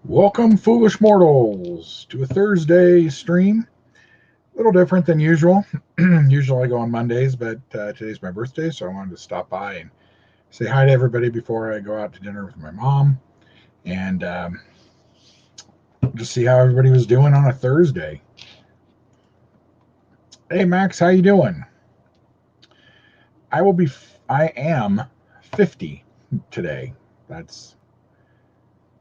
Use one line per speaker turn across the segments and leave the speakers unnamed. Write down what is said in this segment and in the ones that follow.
Welcome, foolish mortals, to a Thursday stream. A little different than usual. Usually I go on Mondays, but today's my birthday, so I wanted to stop by and say hi to everybody before I go out to dinner with my mom and just see how everybody was doing on a Thursday. Hey, Max, how you doing? I am 50 today. That's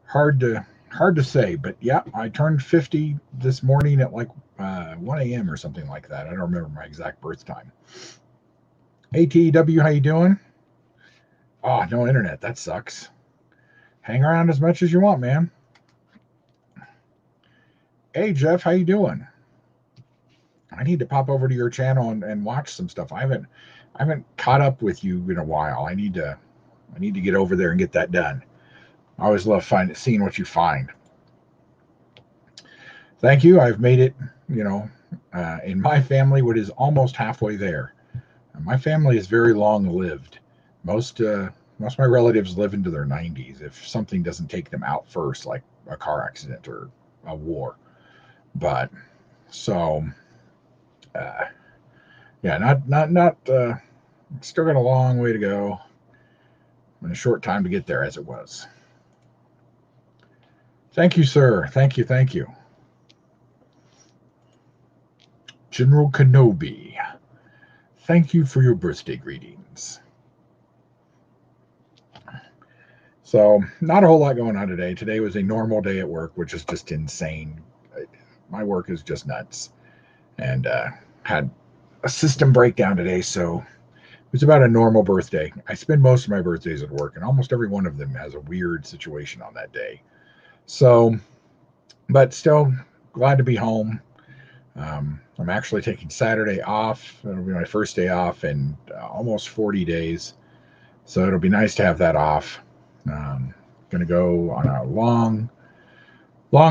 hard to say, but yeah, I turned 50 this morning at like 1 a.m. or something like that. I don't remember my exact birth time. ATW, how you doing? Oh, no internet. That sucks. Hang around as much as you want, man. Hey, Jeff, how you doing? I need to pop over to your channel and watch some stuff. I haven't caught up with you in a while. I need to get over there and get that done. I always love seeing what you find. Thank you. I've made it, you know, in my family, what is almost halfway there. My family is very long lived. Most of my relatives live into their 90s if something doesn't take them out first, like a car accident or a war. But so, uh, yeah, not. Still got a long way to go and a short time to get there, as it was. Thank you, sir. Thank you. General Kenobi, thank you for your birthday greetings. So, not a whole lot going on today. Today was a normal day at work, which is just insane. My work is just nuts. And had a system breakdown today, so it was about a normal birthday. I spend most of my birthdays at work, and almost every one of them has a weird situation on that day. So, but still glad to be home. I'm actually taking Saturday off. It'll be my first day off in almost 40 days. So it'll be nice to have that off. Going to go on a long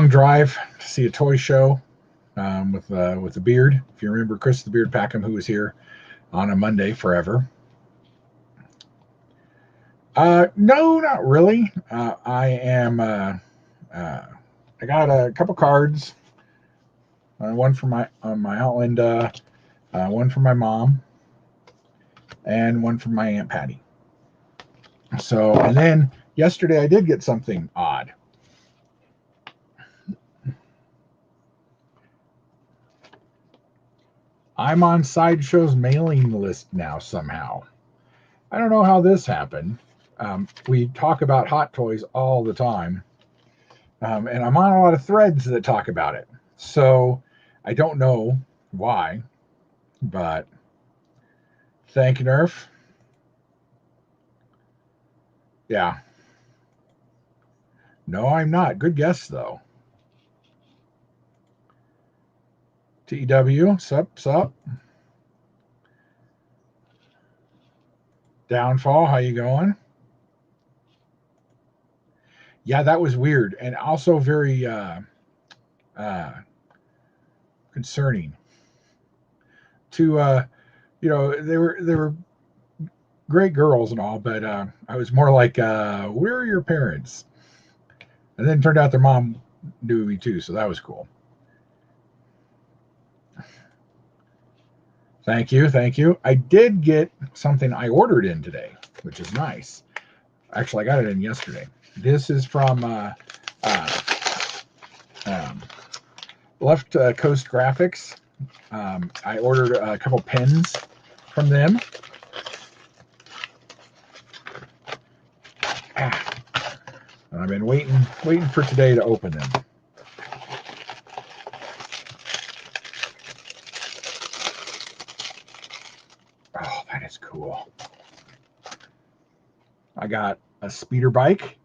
drive to see a toy show with the Beard. If you remember Chris the Beard Packham, who was here on a Monday forever. No, not really. I am. I got a couple cards. One from my aunt Linda, one from my mom, and one from my aunt Patty. So, and then yesterday I did get something odd. I'm on Sideshow's mailing list now somehow. I don't know how this happened. We talk about Hot Toys all the time, and I'm on a lot of threads that talk about it. So I don't know why, but thank you, Nerf. Yeah. No, I'm not. Good guess, though. TW, sup. Downfall, how you going? Yeah, that was weird and also very uh, concerning. To they were great girls and all, but I was more like, where are your parents? And then it turned out their mom knew me too, so that was cool. Thank you. I did get something I ordered in today, which is nice. Actually, I got it in yesterday. This is from uh, um, Left Coast Graphics. I ordered a couple pens from them. And I've been waiting for today to open them. Oh, that is cool. I got a speeder bike.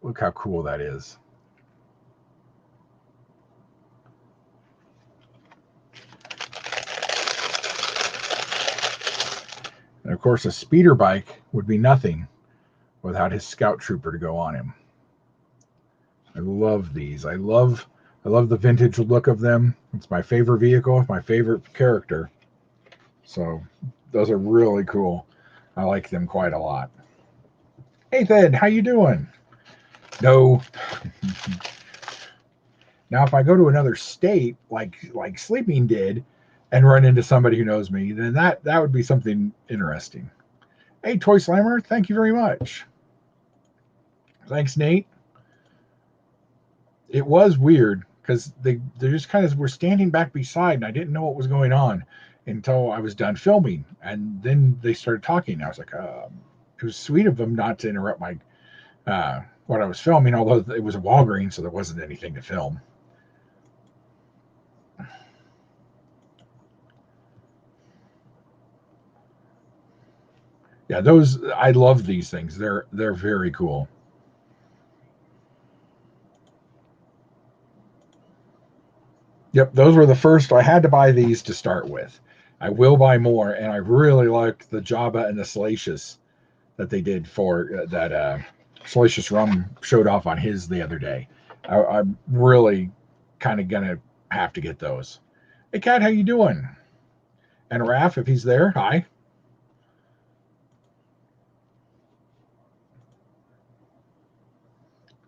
Look how cool that is. And of course, a speeder bike would be nothing without his scout trooper to go on him. I love these. I love the vintage look of them. It's my favorite vehicle, my favorite character. So those are really cool. I like them quite a lot. Hey Ed, how you doing? No. Now, if I go to another state, like Sleeping did, and run into somebody who knows me, then that would be something interesting. Hey, Toy Slammer, thank you very much. Thanks, Nate. It was weird because they just kind of were standing back beside, and I didn't know what was going on until I was done filming, and then they started talking. I was like, it was sweet of them not to interrupt my what I was filming, although it was a Walgreens, so there wasn't anything to film. Yeah, those I love these things. They're very cool. Yep, those were the first. I had to buy these to start with. I will buy more, and I really like the Jabba and the Salacious that they did for that. Salacious Rum showed off on his the other day. I'm really kind of gonna have to get those. Hey, Cat, how you doing? And Raph, if he's there, hi.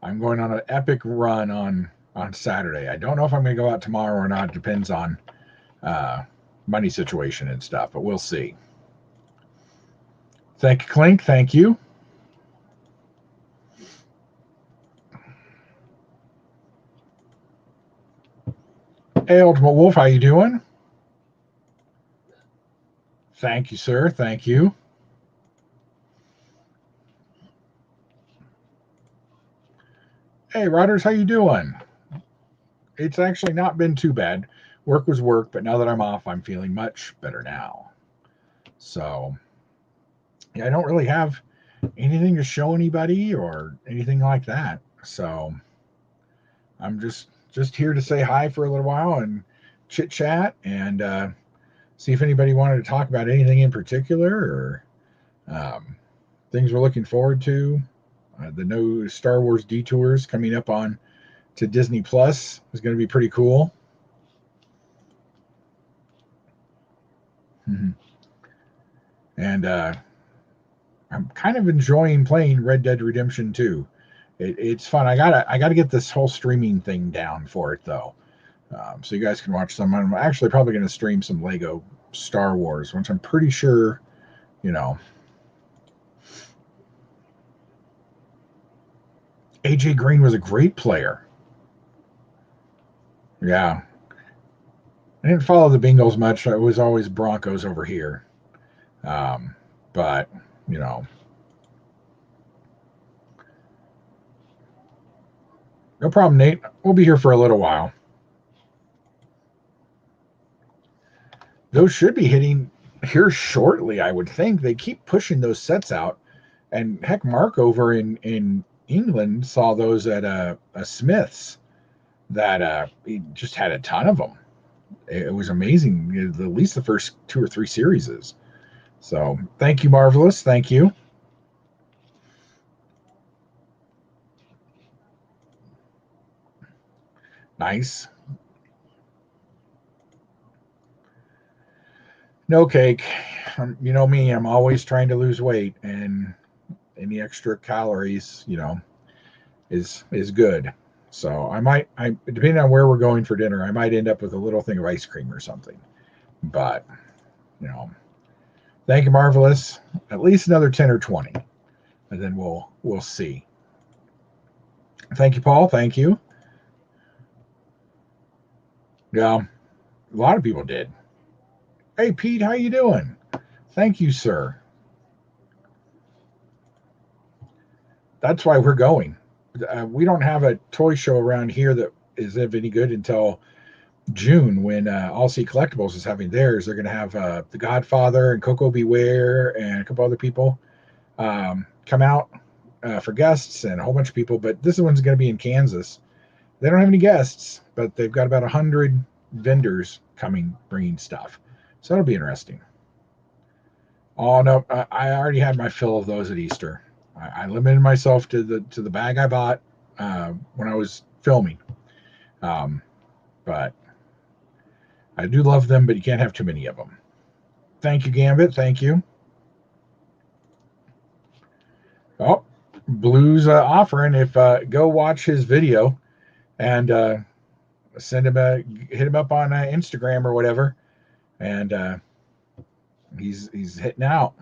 I'm going on an epic run on Saturday. I don't know if I'm going to go out tomorrow or not. It depends on uh, money situation and stuff, but we'll see. Thank you, Clink. Thank you. Hey, Ultimate Wolf, how you doing? Thank you, sir. Thank you. Hey, Riders, how you doing? It's actually not been too bad. Work was work, but now that I'm off, I'm feeling much better now. So, yeah, I don't really have anything to show anybody or anything like that. So, I'm just here to say hi for a little while and chit chat and see if anybody wanted to talk about anything in particular or things we're looking forward to. The new Star Wars detours coming up on to Disney Plus is going to be pretty cool. Mm-hmm. And I'm kind of enjoying playing Red Dead Redemption 2. It's fun. I gotta get this whole streaming thing down for it though, so you guys can watch some. I'm actually probably going to stream some Lego Star Wars once I'm pretty sure, you know. AJ Green was a great player. Yeah, I didn't follow the Bengals much. It was always Broncos over here. Um, but you know, no problem, Nate. We'll be here for a little while. Those should be hitting here shortly, I would think. They keep pushing those sets out, and heck, Mark over in England saw those at a Smith's that he just had a ton of them. It was amazing. At least the first two or three series is. So thank you, Marvelous. Thank you. Nice. No cake. You know me, I'm always trying to lose weight, and any extra calories, is good. So I depending on where we're going for dinner, I might end up with a little thing of ice cream or something. But you know, thank you, Marvelous. At least another 10 or 20, and then we'll see. Thank you, Paul. Thank you. Yeah, a lot of people did. Hey, Pete, how you doing? Thank you, sir. That's why we're going. We don't have a toy show around here that is of any good until June when All See Collectibles is having theirs. They're going to have The Godfather and Coco Beware and a couple other people come out for guests and a whole bunch of people. But this one's going to be in Kansas. They don't have any guests, but they've got about 100 vendors coming bringing stuff. So that'll be interesting. Oh no, I already had my fill of those at Easter. I limited myself to the bag I bought when I was filming. Um, but I do love them, but you can't have too many of them. Thank you, Gambit. Thank you. Oh, Blue's offering, if go watch his video and send him hit him up on Instagram or whatever, and he's hitting out.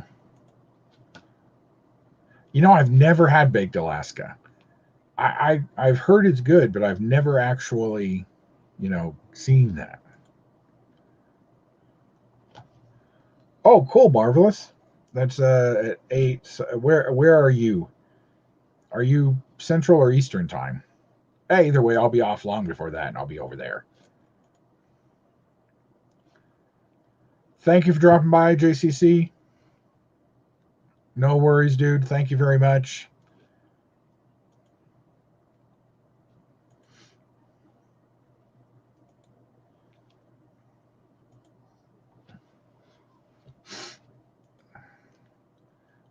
I've never had baked Alaska. I've heard it's good, but I've never actually, seen that. Oh, cool, marvelous. That's at 8. So where are you? Are you Central or Eastern time? Hey, either way, I'll be off long before that, and I'll be over there. Thank you for dropping by, JCC. No worries, dude. Thank you very much.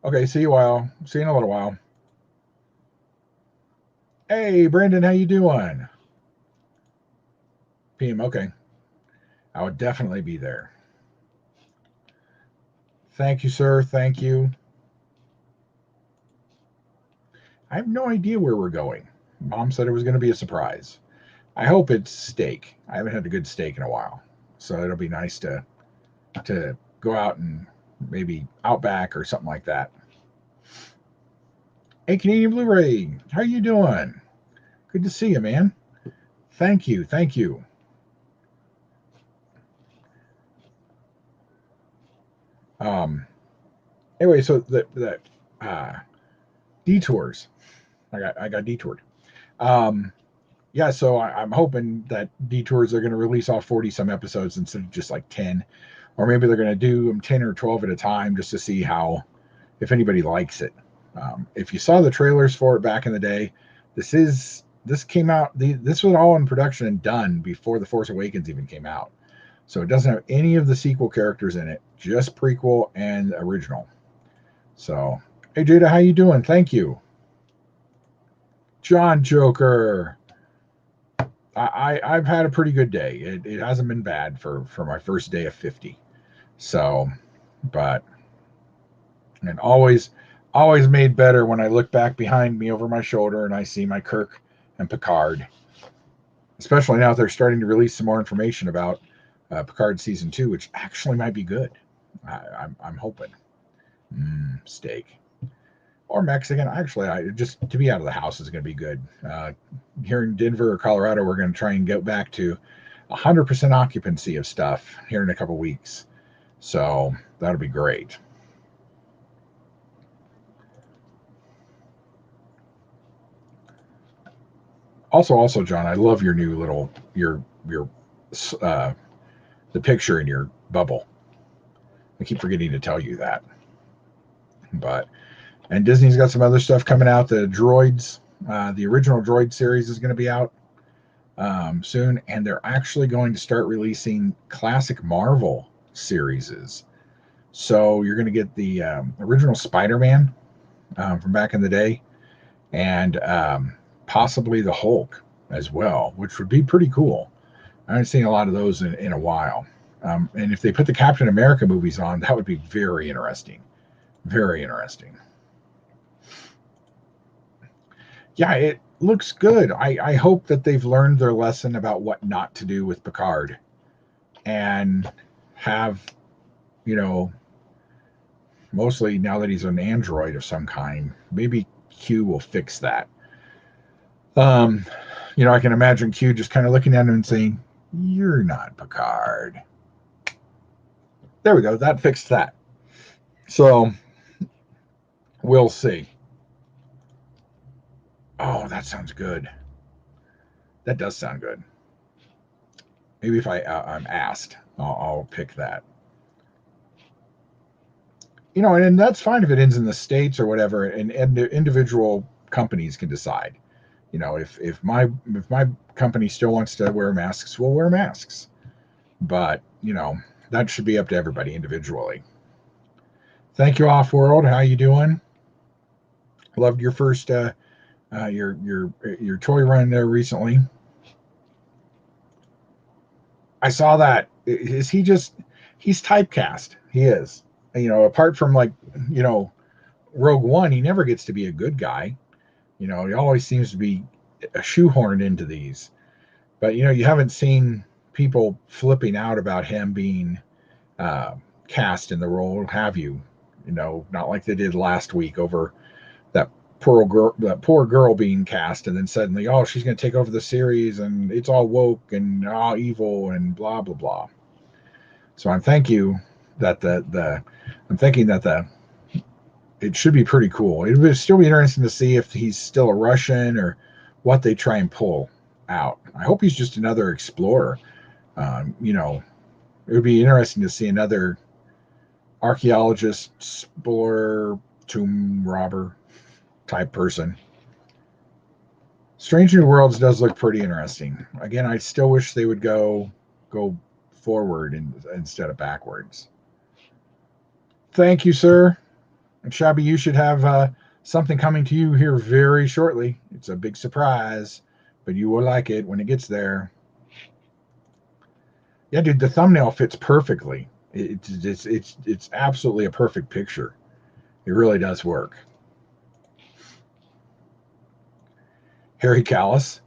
Okay, see you in a little while. Hey, Brandon, how you doing? PM, okay. I would definitely be there. Thank you, sir. Thank you. I have no idea where we're going. Mom said it was going to be a surprise. I hope it's steak. I haven't had a good steak in a while, so it'll be nice to go out and maybe Outback or something like that. Hey, Canadian Blu-ray, how you doing? Good to see you, man. Thank you. Anyway, so the detours, I got detoured. Yeah, so I'm hoping that detours are going to release all 40 some episodes instead of just like 10, or maybe they're going to do them 10 or 12 at a time just to see if anybody likes it. If you saw the trailers for it back in the day, this came out. This was all in production and done before The Force Awakens even came out. So it doesn't have any of the sequel characters in it, just prequel and original. So, hey Jada, how you doing? Thank you. John Joker. I've had a pretty good day. It hasn't been bad for my first day of 50. So, but and always made better when I look back behind me over my shoulder and I see my Kirk and Picard. Especially now they're starting to release some more information about Picard season 2, which actually might be good. I'm hoping. Steak or Mexican. Actually, just to be out of the house is going to be good. Here in Denver or Colorado, we're going to try and get back to 100% occupancy of stuff here in a couple weeks. So that'll be great. Also, John, I love your new little your the picture in your bubble. I keep forgetting to tell you that. And Disney's got some other stuff coming out. The Droids, the original Droid series is going to be out soon, and they're actually going to start releasing classic Marvel series. So you're going to get the original Spider-Man from back in the day, and possibly the Hulk as well, which would be pretty cool. I haven't seen a lot of those in a while. And if they put the Captain America movies on, that would be very interesting. Very interesting. Yeah, it looks good. I hope that they've learned their lesson about what not to do with Picard and have, mostly now that he's an android of some kind, maybe Q will fix that. I can imagine Q just kind of looking at him and saying, "You're not Picard." There we go. That fixed that. So we'll see. Oh, that sounds good. That does sound good. Maybe if I'm asked, I'll pick that. And that's fine if it ends in the States or whatever, and individual companies can decide. If my company still wants to wear masks, we'll wear masks. But that should be up to everybody individually. Thank you, Off World. How you doing? Loved your first your toy run there recently. I saw that. Is he just? He's typecast. He is. Apart from Rogue One, he never gets to be a good guy. You know, he always seems to be shoehorned into these. But, you know, you haven't seen people flipping out about him being uh, cast in the role, have you? You know, not like they did last week over that poor girl being cast, and then suddenly, oh, she's going to take over the series, and it's all woke and all evil and blah blah blah. So I'm thank you that the I'm thinking that the it should be pretty cool. It would still be interesting to see if he's still a Russian or what they try and pull out. I hope he's just another explorer. You know, it would be interesting to see another archaeologist, explorer, tomb robber type person. Strange New Worlds does look pretty interesting. Again, I still wish they would go forward instead of backwards. Thank you, sir. And Shabby, you should have something coming to you here very shortly. It's a big surprise, but you will like it when it gets there. Yeah, dude, the thumbnail fits perfectly. It's absolutely a perfect picture. It really does work. Harry Callis.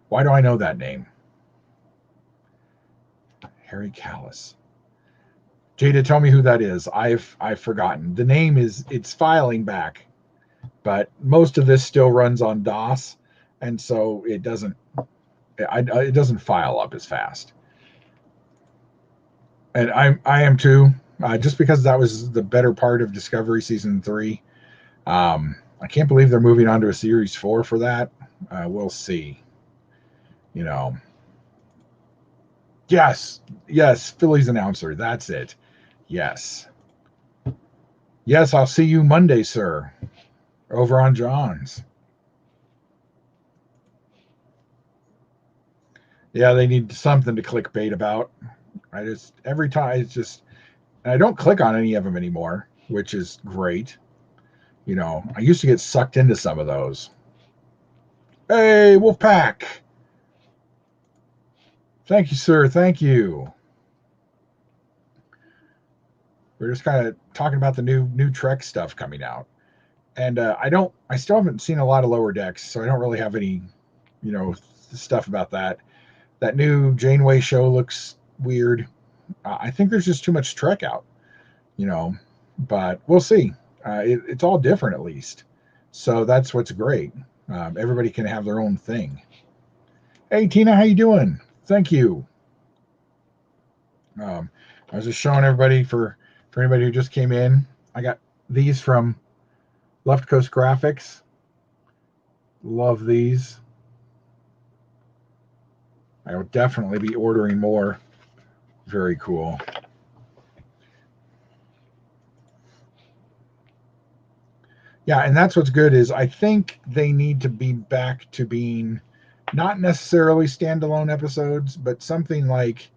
Why do I know that name? Harry Callis. Jada, tell me who that is. I've forgotten. The name it's filing back, but most of this still runs on DOS, and so it doesn't file up as fast. And I am too. Just because that was the better part of Discovery season 3. I can't believe they're moving on to a series 4 for that. We'll see. You know. Yes, Phillies announcer. That's it. Yes. Yes, I'll see you Monday, sir, over on John's. Yeah, they need something to clickbait about. I just, every time, it's just, I don't click on any of them anymore, which is great. You know, I used to get sucked into some of those. Hey, Wolfpack. Thank you, sir. Thank you. We're just kind of talking about the new Trek stuff coming out. And I still haven't seen a lot of Lower Decks, so I don't really have any, you know, stuff about that. That new Janeway show looks weird. I think there's just too much Trek out, you know, but we'll see. It's all different, at least. So that's what's great. Everybody can have their own thing. Hey, Tina, how you doing? Thank you. I was just showing everybody for anybody who just came in. I got these from Left Coast Graphics. Love these. I will definitely be ordering more. Very cool. Yeah, and that's what's good is I think they need to be back to being not necessarily standalone episodes, but something like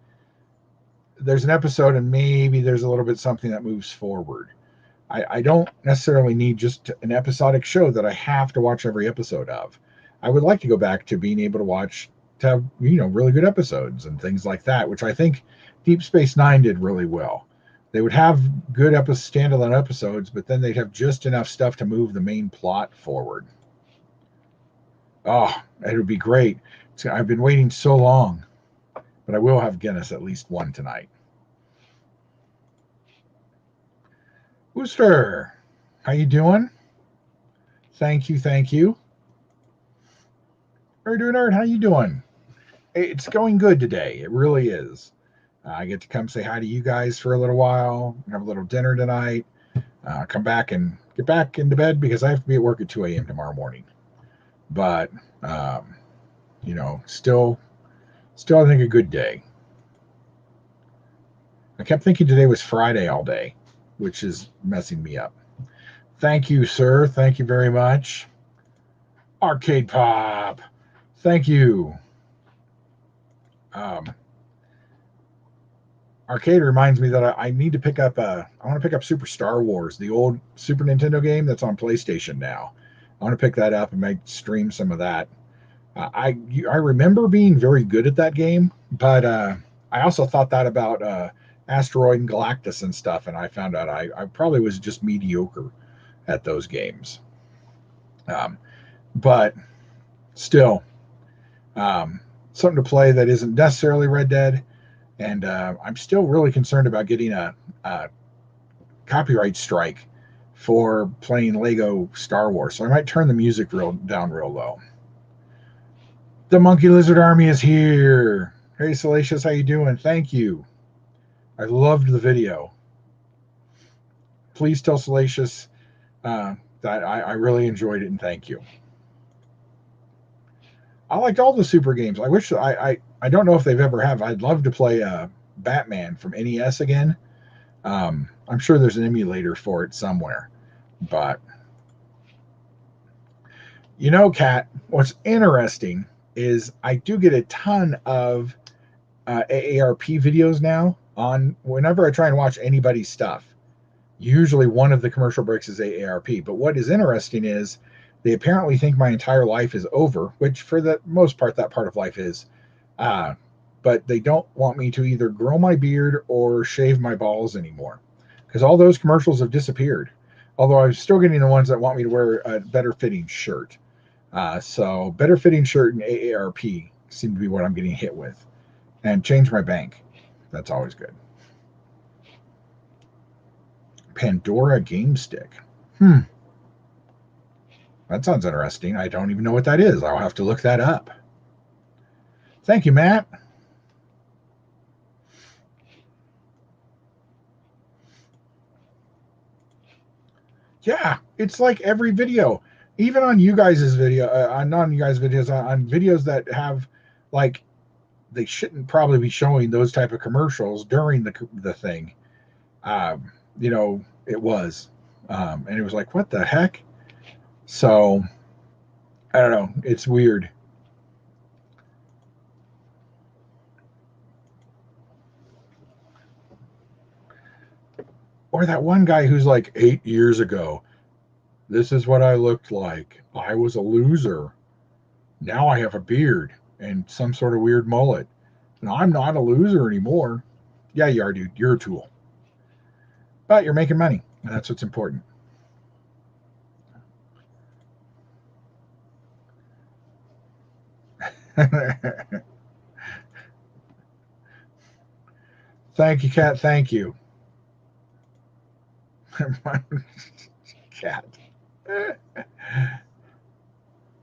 there's an episode and maybe there's a little bit something that moves forward. I don't necessarily need just an episodic show that I have to watch every episode of. I would like to go back to being able to have, you know, really good episodes and things like that, which I think Deep Space Nine did really well. They would have good standalone episodes, but then they'd have just enough stuff to move the main plot forward. Oh, it would be great. I've been waiting so long, but I will have Guinness at least one tonight. Wooster, how you doing? Thank you, thank you. Nerd, how you doing? It's going good today. It really is. I get to come say hi to you guys for a little while, have a little dinner tonight, come back and get back into bed because I have to be at work at 2 a.m. tomorrow morning. But, you know, still, I think a good day. I kept thinking today was Friday all day, which is messing me up. Thank you, sir. Thank you very much. Arcade Pop. Thank you. Arcade reminds me that I need to pick up I want to pick up Super Star Wars, the old Super Nintendo game that's on PlayStation now. I want to pick that up and might stream some of that. I remember being very good at that game, but I also thought that about Asteroid and Galactus and stuff, and I found out I probably was just mediocre at those games. but still, something to play that isn't necessarily Red Dead. And I'm still really concerned about getting a copyright strike for playing Lego Star Wars. So I might turn the music down real low. The Monkey Lizard Army is here. Hey, Salacious, how you doing? Thank you. I loved the video. Please tell Salacious that I really enjoyed it, and thank you. I liked all the Super games. I wish I don't know if they've ever have. I'd love to play Batman from NES again. I'm sure there's an emulator for it somewhere. But you know, Kat, what's interesting is I do get a ton of AARP videos now on whenever I try and watch anybody's stuff. Usually one of the commercial breaks is AARP. But what is interesting is they apparently think my entire life is over, which for the most part, that part of life is. But they don't want me to either grow my beard or shave my balls anymore because all those commercials have disappeared. Although I'm still getting the ones that want me to wear a better fitting shirt. So better fitting shirt and AARP seem to be what I'm getting hit with. And change my bank. That's always good. Pandora Game Stick. That sounds interesting. I don't even know what that is. I'll have to look that up. Thank you, Matt. Yeah, it's like every video, even on you guys' video, on you guys' videos, on videos that have like they shouldn't probably be showing those type of commercials during the thing. You know, it was, and it was like, what the heck? So I don't know. It's weird. Or that one guy who's like 8 years ago. This is what I looked like. I was a loser. Now I have a beard and some sort of weird mullet. And I'm not a loser anymore. Yeah, you are, dude. You're a tool. But you're making money, and that's what's important. Thank you, Cat. Thank you. Cat.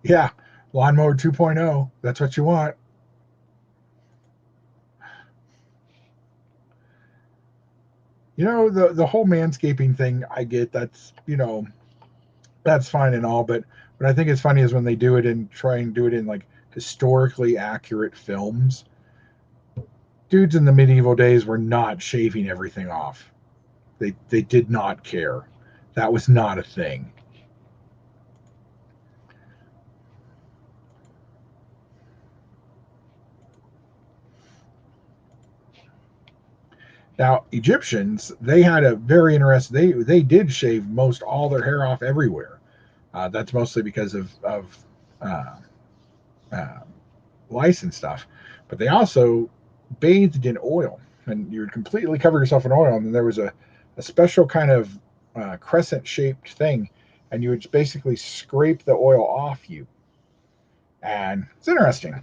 Yeah, Lawnmower 2.0. That's what you want. You know, the whole manscaping thing, I get that's, that's fine and all, but what I think is funny is when they do it and try and do it in like historically accurate films. Dudes in the medieval days were not shaving everything off. They did not care. That was not a thing. Now, Egyptians, they had a very interesting. They did shave most all their hair off everywhere. That's mostly because of uh, uh, lice and stuff. But they also bathed in oil, and you would completely cover yourself in oil. And then there was a special kind of crescent shaped thing, and you would basically scrape the oil off you. And it's interesting.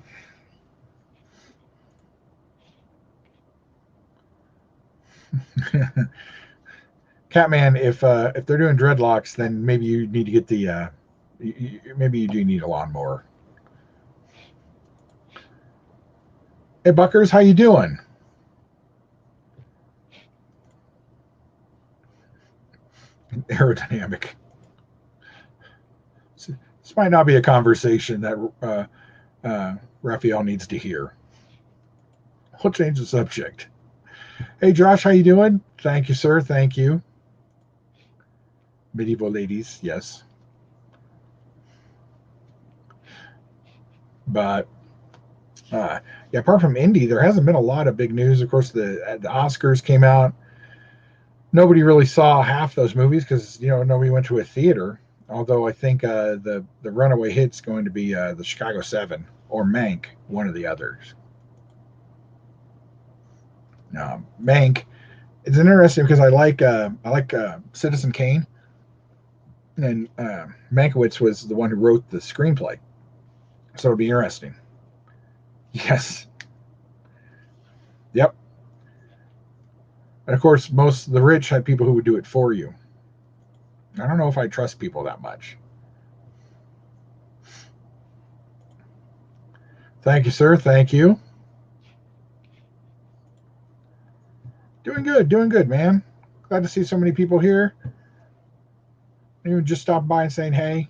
Catman, if they're doing dreadlocks, then maybe you need to get the maybe you do need a lawnmower. Hey Buckers, how you doing? Aerodynamic. This might not be a conversation that Raphael needs to hear. We'll change the subject. Hey Josh, how you doing? Thank you, sir. Thank you. Medieval ladies, yes. But yeah, apart from Indy, there hasn't been a lot of big news. Of course, the Oscars came out. Nobody really saw half those movies because nobody went to a theater. Although I think the runaway hit's going to be the Chicago 7 or Mank, one of the others. Mank. It's interesting because I like Citizen Kane. And Mankiewicz was the one who wrote the screenplay. So it'll be interesting. Yes. Yep. And of course, most of the rich had people who would do it for you. I don't know if I trust people that much. Thank you, sir. Thank you. Doing good, man. Glad to see so many people here. Even just stopped by and saying hey.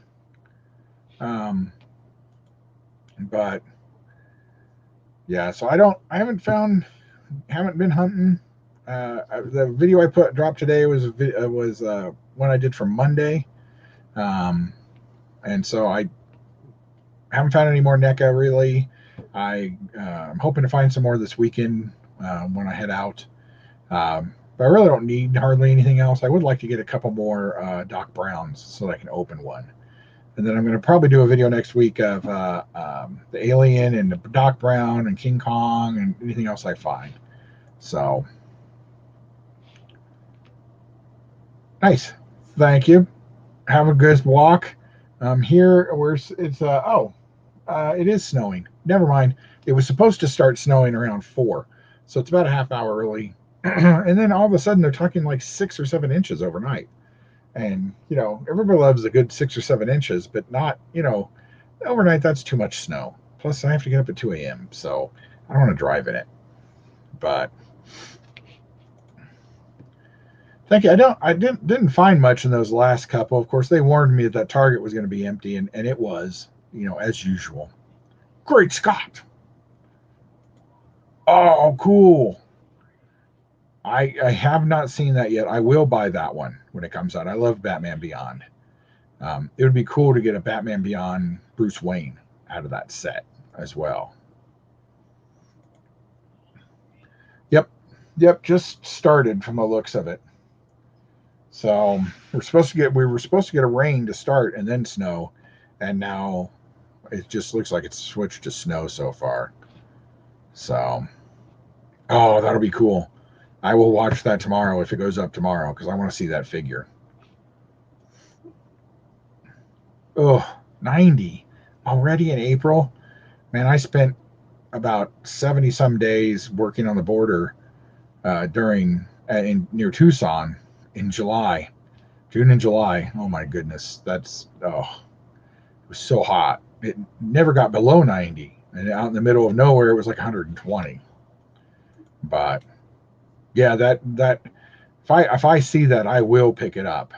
But yeah, so haven't been hunting. The video I dropped today was one I did from Monday, and so I haven't found any more NECA really. I'm hoping to find some more this weekend when I head out. But I really don't need hardly anything else. I would like to get a couple more Doc Browns so that I can open one. And then I'm going to probably do a video next week of the Alien and the Doc Brown and King Kong and anything else I find. So, nice. Thank you. Have a good walk. Here, it is snowing. Never mind. It was supposed to start snowing around 4. So it's about a half hour early. And then all of a sudden they're talking like 6 or 7 inches overnight. And, everybody loves a good 6 or 7 inches, but not, overnight, that's too much snow. Plus, I have to get up at 2 a.m., so I don't want to drive in it. But thank you. I didn't find much in those last couple. Of course, they warned me that Target was going to be empty, and it was, as usual. Great Scott! Oh, cool. I have not seen that yet. I will buy that one when it comes out. I love Batman Beyond. It would be cool to get a Batman Beyond Bruce Wayne out of that set as well. Yep, just started from the looks of it. So we were supposed to get a rain to start and then snow, and now it just looks like it's switched to snow so far. So, that'll be cool. I will watch that tomorrow if it goes up tomorrow because I want to see that figure. Oh, 90 already in April. Man, I spent about 70 some days working on the border near Tucson in July, June and July. Oh my goodness, it was so hot. It never got below 90, and out in the middle of nowhere, it was like 120. But yeah, that if I see that, I will pick it up.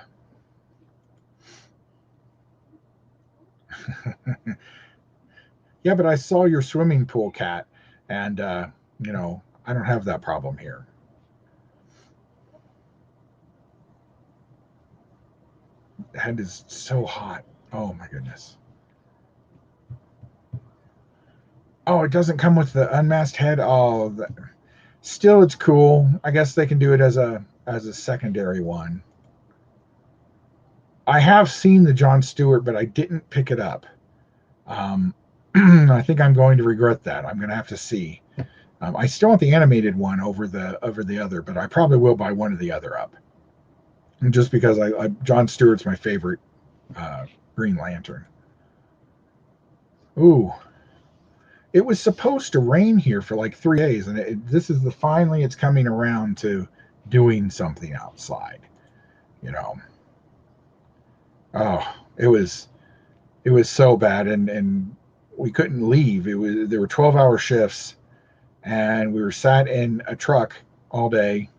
Yeah, but I saw your swimming pool, Cat, and I don't have that problem here. The head is so hot. Oh my goodness. Oh, it doesn't come with the unmasked head. Oh, still, it's cool. I guess they can do it as a secondary one. I have seen the Jon Stewart, but I didn't pick it up. I think I'm going to regret that. I'm going to have to see. I still want the animated one over the other, but I probably will buy one or the other up. Just because Jon Stewart's my favorite Green Lantern. Ooh. It was supposed to rain here for like 3 days, and this is finally it's coming around to doing something outside. Oh, it was so bad, and we couldn't leave. There were 12-hour shifts, and we were sat in a truck all day.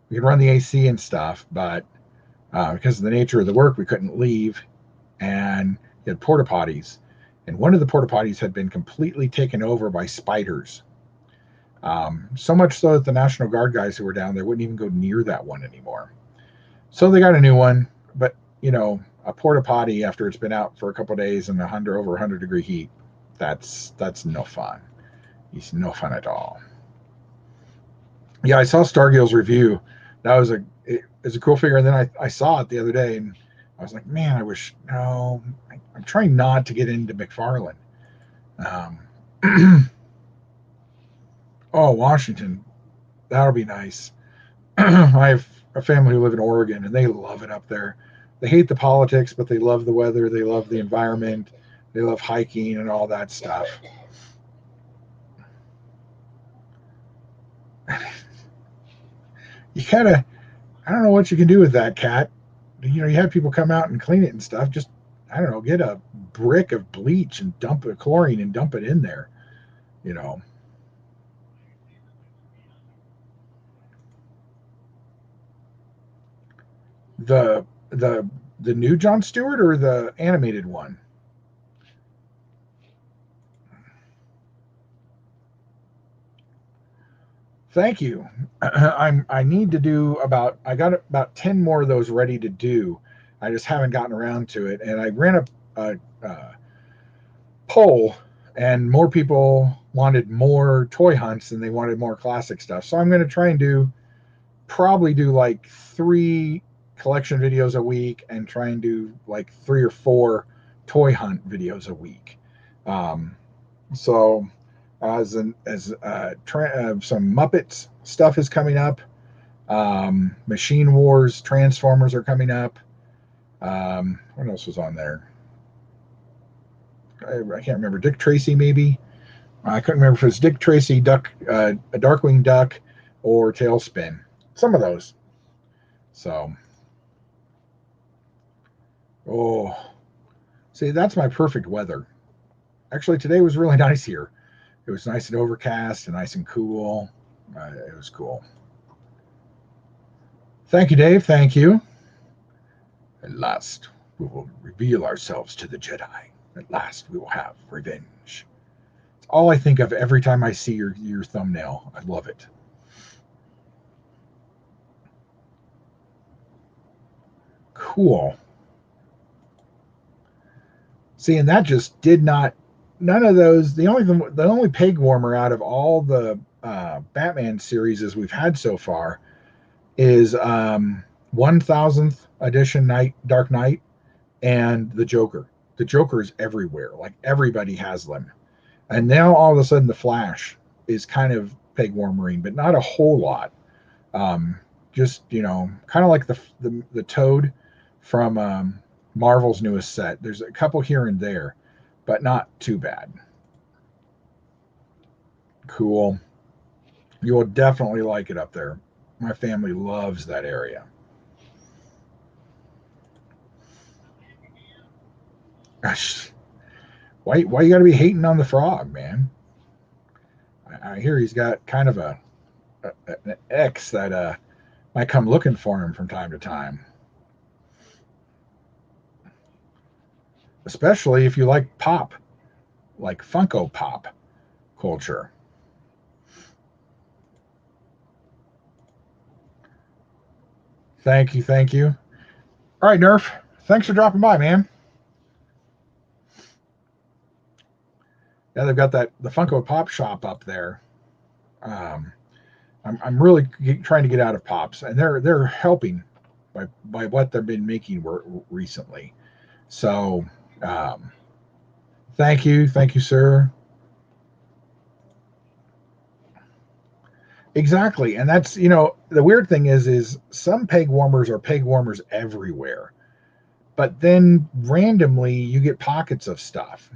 We could run the AC and stuff, but because of the nature of the work, we couldn't leave. And you had porta potties, and one of the porta potties had been completely taken over by spiders. So much so that the National Guard guys who were down there wouldn't even go near that one anymore. So they got a new one, but a porta potty after it's been out for a couple of days in over 100-degree heat, that's no fun. It's no fun at all. Yeah, I saw Stargill's review. That was it's a cool figure, and then I saw it the other day, and I was like, man, I'm trying not to get into McFarlane. Oh, Washington, that'll be nice. I have a family who live in Oregon, and they love it up there. they hate the politics, but they love the weather. They love the environment. They love hiking and all that stuff. You gotta, I don't know what you can do with that cat. You have people come out and clean it and stuff. Just, I don't know, get a brick of bleach and dump it, chlorine, and dump it in there. You know, the the the new Jon Stewart or the animated one? Thank you. I need to do I got about 10 more of those ready to do. I just haven't gotten around to it. And I ran a poll, and more people wanted more toy hunts than they wanted more classic stuff. So I'm going to try and probably do like 3 collection videos a week and try and do like 3 or 4 toy hunt videos a week. So some Muppets stuff is coming up. Machine Wars, Transformers are coming up. What else was on there? I can't remember. Dick Tracy, maybe. I couldn't remember if it was Dick Tracy, a Darkwing Duck, or Tailspin. Some of those. So, oh, see, that's my perfect weather. Actually, today was really nice here. It was nice and overcast and nice and cool. It was cool. Thank you, Dave. Thank you. At last, we will reveal ourselves to the Jedi. At last, we will have revenge. It's all I think of every time I see your thumbnail. I love it. Cool. See, and that just did not. None of those. The only peg warmer out of all the Batman series we've had so far is 1000th edition Dark Knight and the Joker. The Joker is everywhere. Like everybody has them. And now all of a sudden the Flash is kind of peg warmering, but not a whole lot. Just kind of like the Toad from Marvel's newest set. There's a couple here and there, but not too bad. Cool. You will definitely like it up there. My family loves that area. Gosh, why you got to be hating on the frog, man? I hear he's got kind of an ex that might come looking for him from time to time. Especially if you like pop, like Funko Pop culture. Thank you, thank you. All right, Nerf. Thanks for dropping by, man. Yeah, they've got the Funko Pop shop up there. Um, I'm really trying to get out of pops, and they're helping by what they've been making recently. So, um, thank you, sir. Exactly, and that's the weird thing is some peg warmers are peg warmers everywhere, but then randomly you get pockets of stuff,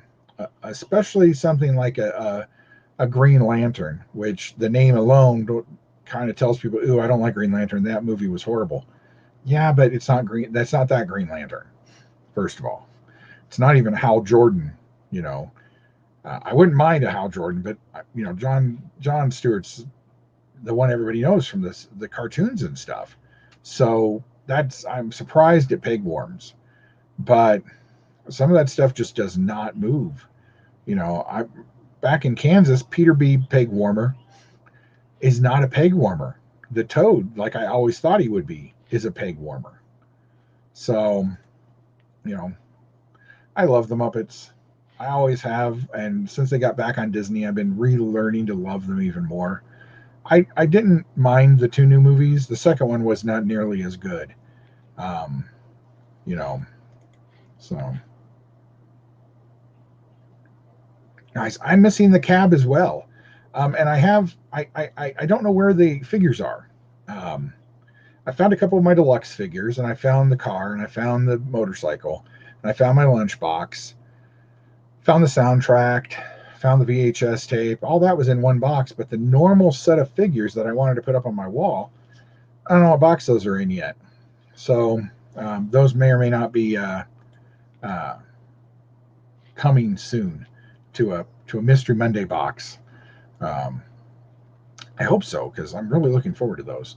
especially something like a Green Lantern, which the name alone kind of tells people, "Ooh, I don't like Green Lantern. That movie was horrible." Yeah, but it's not green. That's not that Green Lantern. First of all, it's not even Hal Jordan. You know, I wouldn't mind a Hal Jordan, but John Stewart's the one everybody knows from the cartoons and stuff. So I'm surprised at peg worms, but some of that stuff just does not move. I back in Kansas, Peterbilt peg warmer is not a peg warmer. The Toad, like I always thought he would be, is a peg warmer. So, you know, I love the Muppets. I always have, and since they got back on Disney, I've been relearning to love them even more. I didn't mind the 2 new movies. The second one was not nearly as good. Um, you know, so guys, I'm missing the cab as well. And I don't know where the figures are. Um, I found a couple of my deluxe figures, and I found the car, and I found the motorcycle, and I found my lunchbox, found the soundtrack, found the VHS tape. All that was in one box, but the normal set of figures that I wanted to put up on my wall, I don't know what box those are in yet. So those may or may not be uh, coming soon to a Mystery Monday box. Um, I hope so, because I'm really looking forward to those.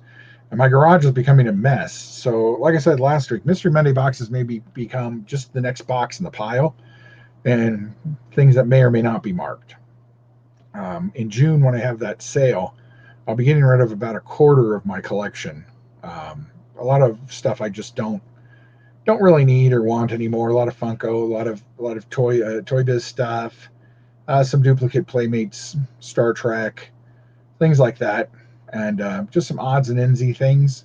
And my garage is becoming a mess. So, like I said last week, Mystery Monday boxes maybe become just the next box in the pile, and things that may or may not be marked. In June, when I have that sale, I'll be getting rid of about a quarter of my collection. A lot of stuff I just don't really need or want anymore. A lot of Funko, a lot of Toy Biz stuff, some duplicate Playmates, Star Trek, things like that, and just some odds and ends things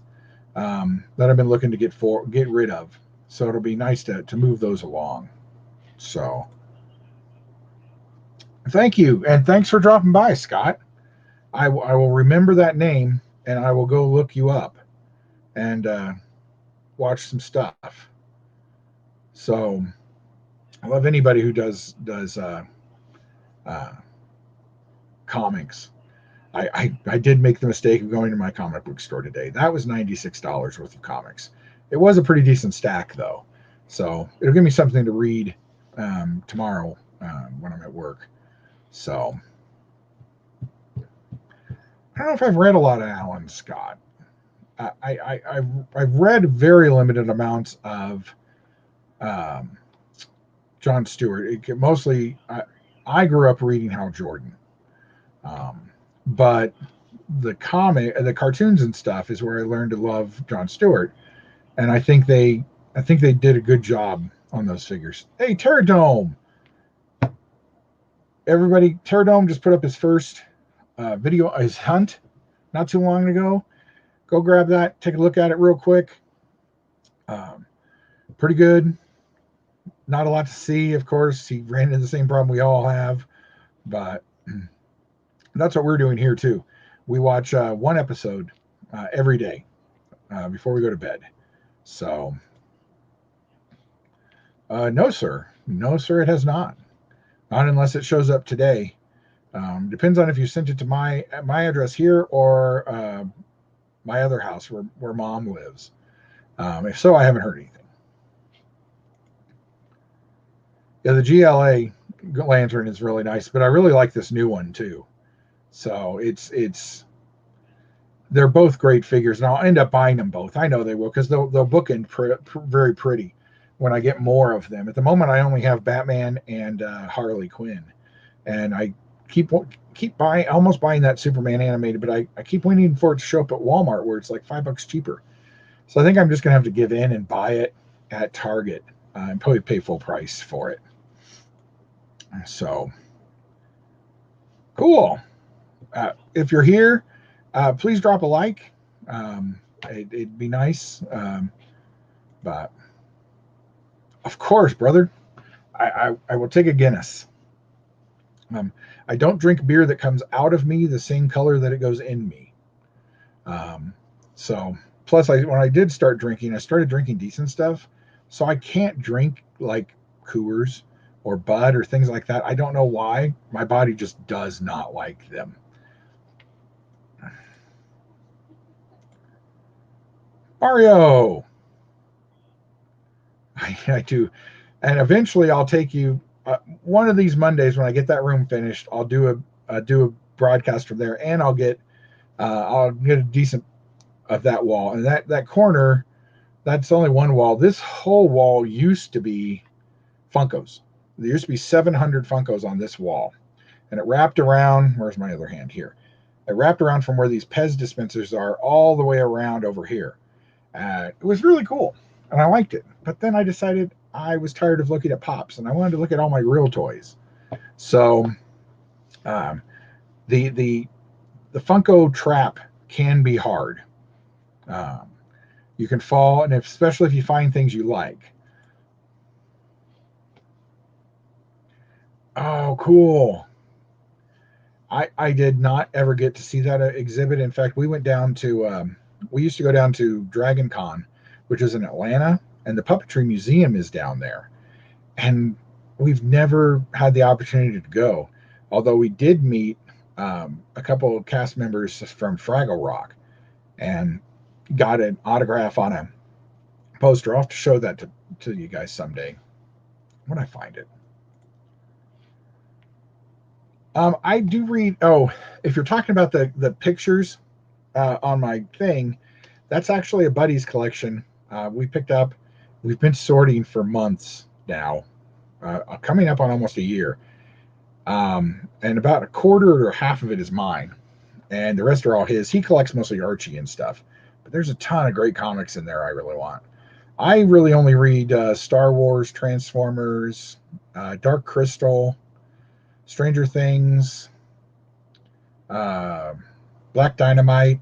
that I've been looking to get rid of. So it'll be nice to move those along. So thank you, and thanks for dropping by, Scott. I will remember that name, and I will go look you up and watch some stuff. So I love anybody who does uh, comics. I did make the mistake of going to my comic book store today. That was $96 worth of comics. It was a pretty decent stack, though. So it'll give me something to read tomorrow when I'm at work. So I don't know if I've read a lot of Alan Scott. I've read very limited amounts of um, John Stewart. Mostly, I grew up reading Hal Jordan. But the cartoons and stuff is where I learned to love John Stewart, and I think they did a good job on those figures. Hey, Terradome! Everybody, Terradome just put up his first video, his hunt, not too long ago. Go grab that, take a look at it real quick. Um, Pretty good. Not a lot to see, of course. He ran into the same problem we all have, but that's what we're doing here too. We watch one episode every day before we go to bed. So, no, sir. No, sir, it has not. Not unless it shows up today. Depends on if you sent it to my address here or my other house where mom lives. If so, I haven't heard anything. Yeah, the GLA lantern is really nice, but I really like this new one too. So it's they're both great figures, and I'll end up buying them both. I know they will because they'll bookend very pretty when I get more of them. At the moment, I only have Batman and Harley Quinn, and I keep buying, almost buying that Superman animated, but I keep waiting for it to show up at Walmart where it's like $5 cheaper. So I think I'm just gonna have to give in and buy it at Target and probably pay full price for it. So cool. If you're here, please drop a like. It'd be nice. But of course, brother, I will take a Guinness. I don't drink beer that comes out of me the same color that it goes in me. So plus, when I did start drinking, I started drinking decent stuff. So I can't drink like Coors or Bud or things like that. I don't know why. My body just does not like them. Mario, I do, and eventually I'll take you. One of these Mondays when I get that room finished, I'll do a broadcast from there, and I'll get a decent of that wall, and that corner. That's only one wall. This whole wall used to be Funkos. There used to be 700 Funkos on this wall, and it wrapped around. Where's my other hand here? It wrapped around from where these Pez dispensers are all the way around over here. It was really cool, and I liked it. But then I decided I was tired of looking at Pops, and I wanted to look at all my real toys. So um, the Funko trap can be hard. Um, you can fall, and especially if you find things you like. Oh, cool. I did not ever get to see that exhibit. In fact, we went down to we used to go down to Dragon Con, which is in Atlanta, and the Puppetry Museum is down there. And we've never had the opportunity to go, although we did meet a couple of cast members from Fraggle Rock and got an autograph on a poster. I'll have to show that to you guys someday when I find it. I do read. Oh, if you're talking about the pictures on my thing, that's actually a buddy's collection we picked up. We've been sorting for months now, coming up on almost a year. And about a quarter or half of it is mine, and the rest are all his. He collects mostly Archie and stuff, but there's a ton of great comics in there I really want. I really only read Star Wars, Transformers, Dark Crystal, Stranger Things, uh, Black Dynamite.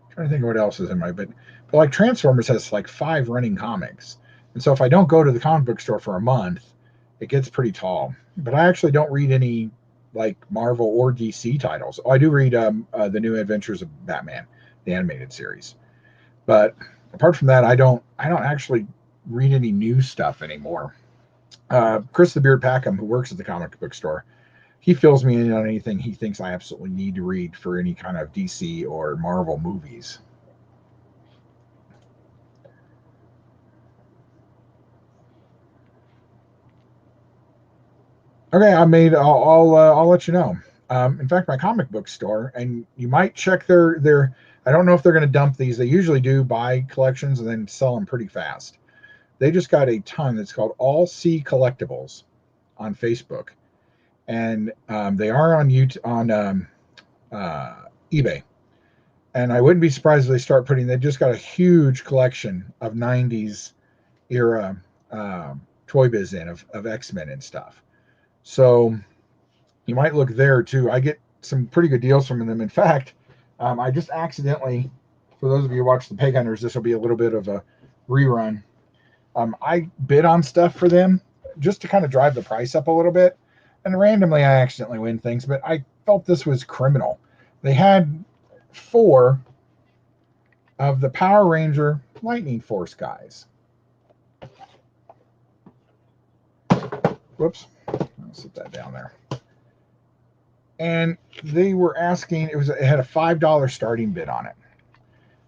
I'm trying to think of what else is in my but like Transformers has like 5 running comics, and so if I don't go to the comic book store for a month, it gets pretty tall. But I actually don't read any like Marvel or DC titles. Oh, I do read the New Adventures of Batman, the animated series. But apart from that, I don't actually read any new stuff anymore. Chris the Beard Packham, who works at the comic book store, he fills me in on anything he thinks I absolutely need to read for any kind of DC or Marvel movies. Okay, I'll let you know. In fact, my comic book store, and you might check their. I don't know if they're going to dump these. They usually do buy collections and then sell them pretty fast. They just got a ton. That's called All Sea Collectibles on Facebook, and they are on YouTube on eBay. And I wouldn't be surprised if they start putting. They just got a huge collection of '90s era Toy Biz in of X-Men and stuff. So you might look there too. I get some pretty good deals from them. In fact, I just accidentally, for those of you who watch the Peg Hunters, this will be a little bit of a rerun. I bid on stuff for them just to kind of drive the price up a little bit. And randomly, I accidentally win things, but I felt this was criminal. They had 4 of the Power Ranger Lightning Force guys. Whoops. I'll sit that down there. And they were asking, it had a $5 starting bid on it.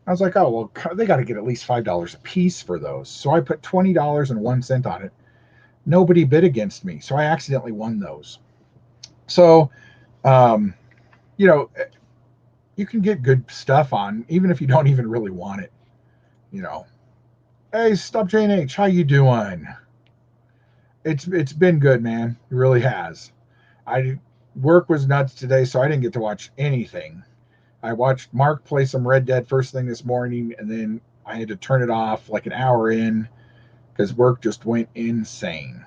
I was like, oh, well, they got to get at least $5 a piece for those. So I put $20.01 on it. Nobody bid against me. So I accidentally won those. So, um, you know, you can get good stuff on, even if you don't even really want it. You know, hey, Stop J&H, how you doing? It's been good, man. It really has. I work was nuts today, so I didn't get to watch anything. I watched Mark play some Red Dead first thing this morning, and then I had to turn it off like an hour in because work just went insane.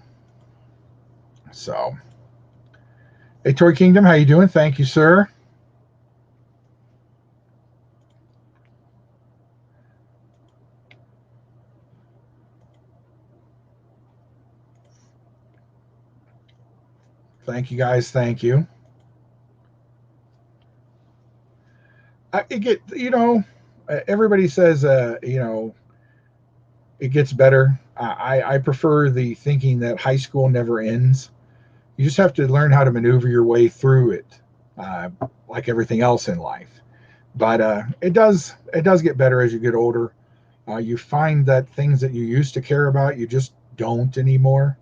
So, hey, Toy Kingdom, how you doing? Thank you, sir. Thank you, guys. Thank you. Everybody says, it gets better. I prefer the thinking that high school never ends. You just have to learn how to maneuver your way through it, like everything else in life. But it does get better as you get older. You find that things that you used to care about, you just don't anymore.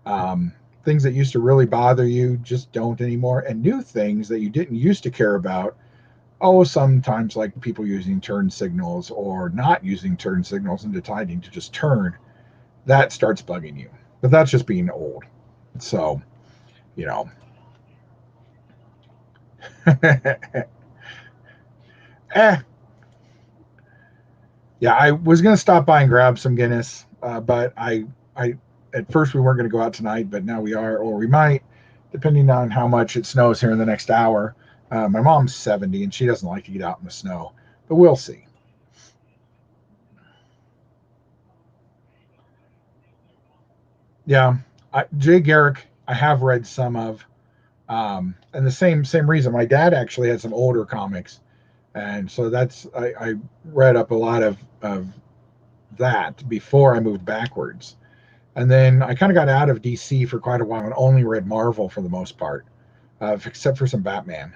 Um, Things that used to really bother you just don't anymore, and new things that you didn't used to care about. Oh, sometimes like people using turn signals or not using turn signals and deciding to just turn, that starts bugging you. But that's just being old. So, you know. eh, yeah, I was gonna stop by and grab some Guinness, but I at first we weren't gonna go out tonight, but now we are, or we might, depending on how much it snows here in the next hour. My mom's 70 and she doesn't like to get out in the snow, but we'll see. Yeah, Jay Garrick, I have read some of, and the same reason. My dad actually had some older comics And so I read up a lot of that before I moved backwards. And then I kind of got out of DC for quite a while and only read Marvel for the most part, except for some Batman.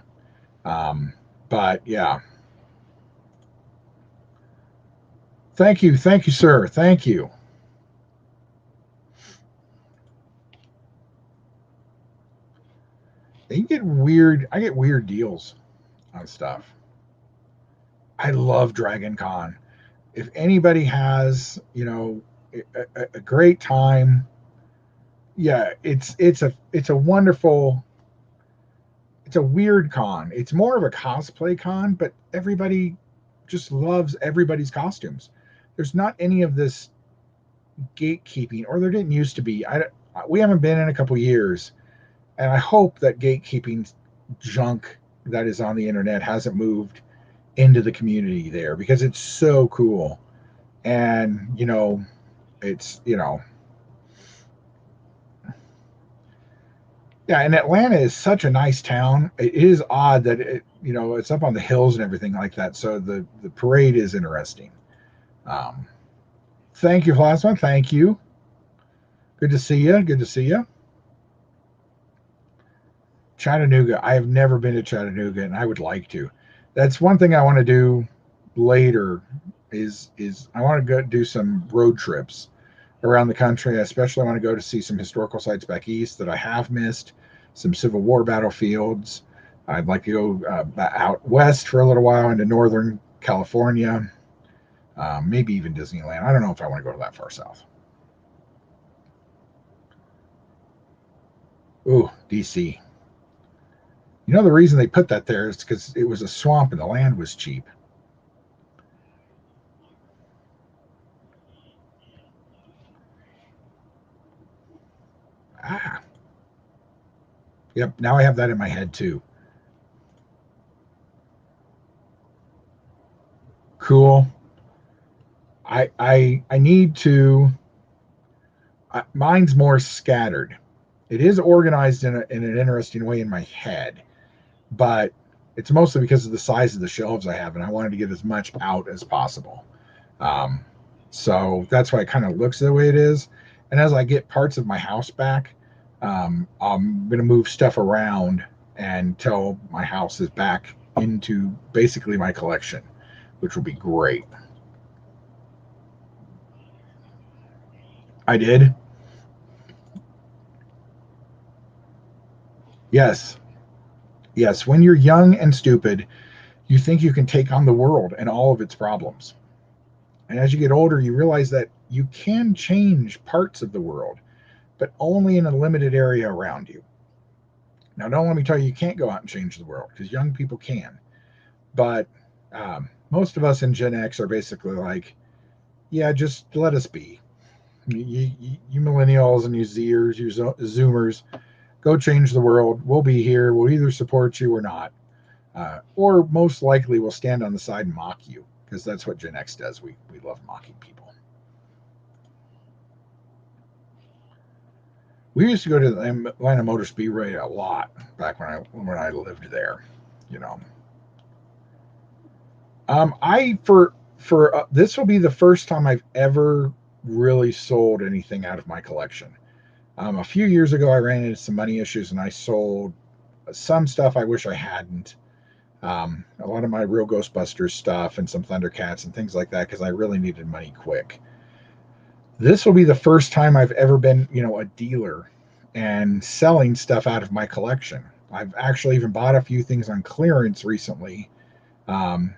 Um, but yeah, thank you, sir. Thank you. You get weird. I get weird deals on stuff. I love Dragon Con. If anybody has, a great time, yeah, it's a wonderful. It's a weird con. It's more of a cosplay con, but everybody just loves everybody's costumes. There's not any of this gatekeeping, or there didn't used to be. We haven't been in a couple years, and I hope that gatekeeping junk that is on the internet hasn't moved into the community there because it's so cool. And it's yeah, and Atlanta is such a nice town. It is odd that it's up on the hills and everything like that. So the parade is interesting. Um, thank you, Plasma. Thank you. Good to see you. Good to see you. Chattanooga. I have never been to Chattanooga, and I would like to. That's one thing I want to do later. Is I want to go do some road trips around the country. I especially want to go to see some historical sites back east that I have missed, some Civil War battlefields. I'd like to go out west for a little while into Northern California, maybe even Disneyland. I don't know if I want to go that far south. Ooh, DC. The reason they put that there is because it was a swamp and the land was cheap. Ah, yep. Now I have that in my head too. Cool. I need to. Mine's more scattered. It is organized in an interesting way in my head, but it's mostly because of the size of the shelves I have, and I wanted to get as much out as possible. Um, so that's why it kind of looks the way it is. And as I get parts of my house back, I'm going to move stuff around until my house is back into basically my collection, which will be great. I did. Yes. Yes. When you're young and stupid, you think you can take on the world and all of its problems. And as you get older, you realize that you can change parts of the world, but only in a limited area around you. Now, don't let me tell you you can't go out and change the world because young people can. But most of us in Gen X are basically like, yeah, just let us be. You millennials and you Zers, you Zoomers, go change the world. We'll be here. We'll either support you or not. Or most likely we'll stand on the side and mock you because that's what Gen X does. We love mocking people. We used to go to the Atlanta Motor Speedway a lot back when I lived there. You know, I for this will be the first time I've ever really sold anything out of my collection. A few years ago, I ran into some money issues and I sold some stuff I wish I hadn't. A lot of my real Ghostbusters stuff and some Thundercats and things like that because I really needed money quick. This will be the first time I've ever been, a dealer and selling stuff out of my collection. I've actually even bought a few things on clearance recently, um,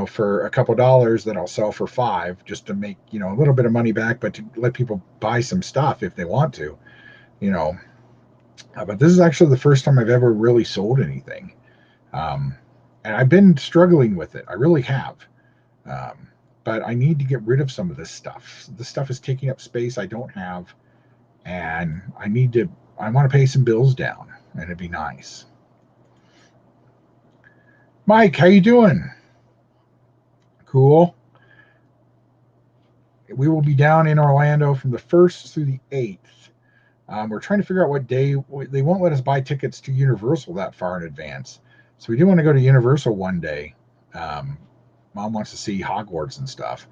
for a couple dollars that I'll sell for $5 just to make, a little bit of money back, but to let people buy some stuff if they want to, you know. But this is actually the first time I've ever really sold anything. Um, and I've been struggling with it. I really have. Um, but I need to get rid of some of this stuff. This stuff is taking up space I don't have, and I want to pay some bills down, and it'd be nice. Mike, how you doing? Cool. We will be down in Orlando from the 1st through the 8th. We're trying to figure out what day. They won't let us buy tickets to Universal that far in advance. So we do want to go to Universal one day. Mom wants to see Hogwarts and stuff.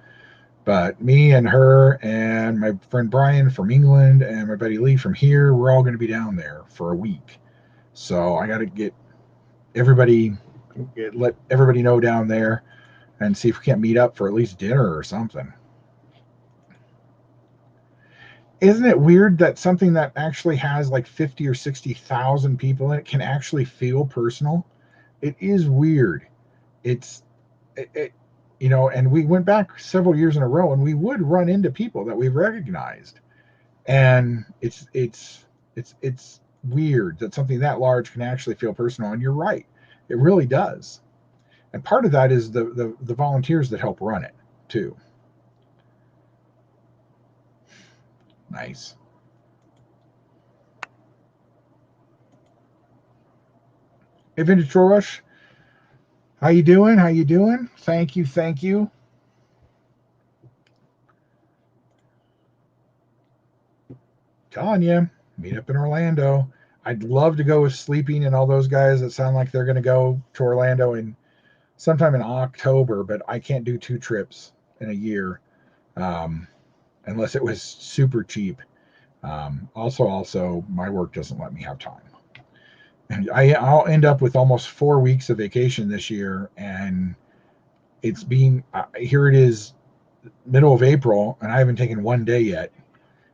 But me and her and my friend Brian from England and my buddy Lee from here, we're all going to be down there for a week. So I got to everybody, let everybody know down there and see if we can't meet up for at least dinner or something. Isn't it weird that something that actually has like 50 or 60,000 people in it can actually feel personal? It is weird. It's, it, and we went back several years in a row and we would run into people that we recognized. And it's weird that something that large can actually feel personal. And you're right. It really does. And part of that is the volunteers that help run it too. Nice. Hey, Vintage Rush, how you doing? How you doing? Thank you, thank you. Telling you, meet up in Orlando. I'd love to go with Sleeping and all those guys that sound like they're going to go to Orlando in sometime in October, but I can't do 2 trips in a year unless it was super cheap. Also, my work doesn't let me have time. And I'll end up with almost 4 weeks of vacation this year, and it's being here it is middle of April, and I haven't taken one day yet.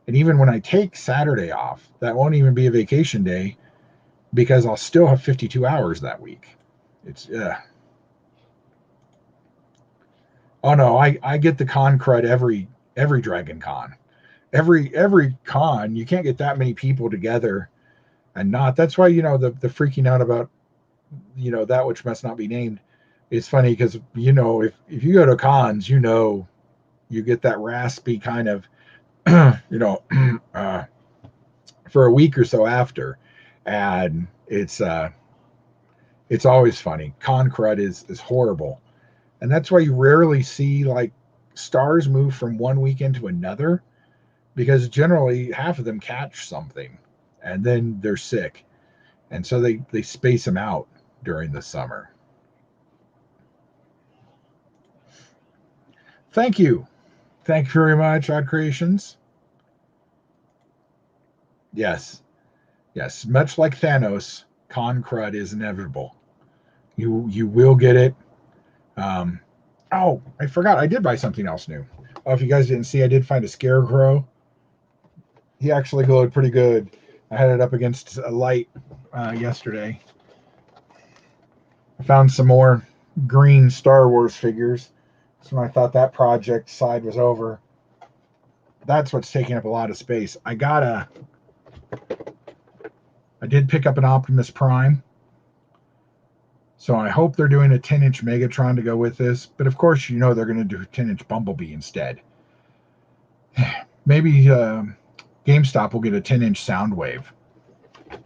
And even when I take Saturday off, that won't even be a vacation day because I'll still have 52 hours that week. It's oh no, I get the con crud every Dragon Con. Every con, you can't get that many people together and not. That's why the freaking out about that which must not be named. It's funny because if you go to cons, you get that raspy kind of for a week or so after, and it's always funny. Con crud is horrible, and that's why you rarely see like stars move from one weekend to another, because generally half of them catch something and then they're sick, and so they space them out during the summer. Thank you very much, Odd Creations. Yes, much like Thanos, con crud is inevitable. You will get it. Oh, I forgot, I did buy something else new. Oh, if you guys didn't see, I did find a Scarecrow. He actually glowed pretty good. I had it up against a light yesterday. I found some more green Star Wars figures. So when I thought that project side was over, that's what's taking up a lot of space. I did pick up an Optimus Prime. So I hope they're doing a 10-inch Megatron to go with this. But of course, they're going to do a 10-inch Bumblebee instead. Maybe GameStop will get a 10-inch Soundwave.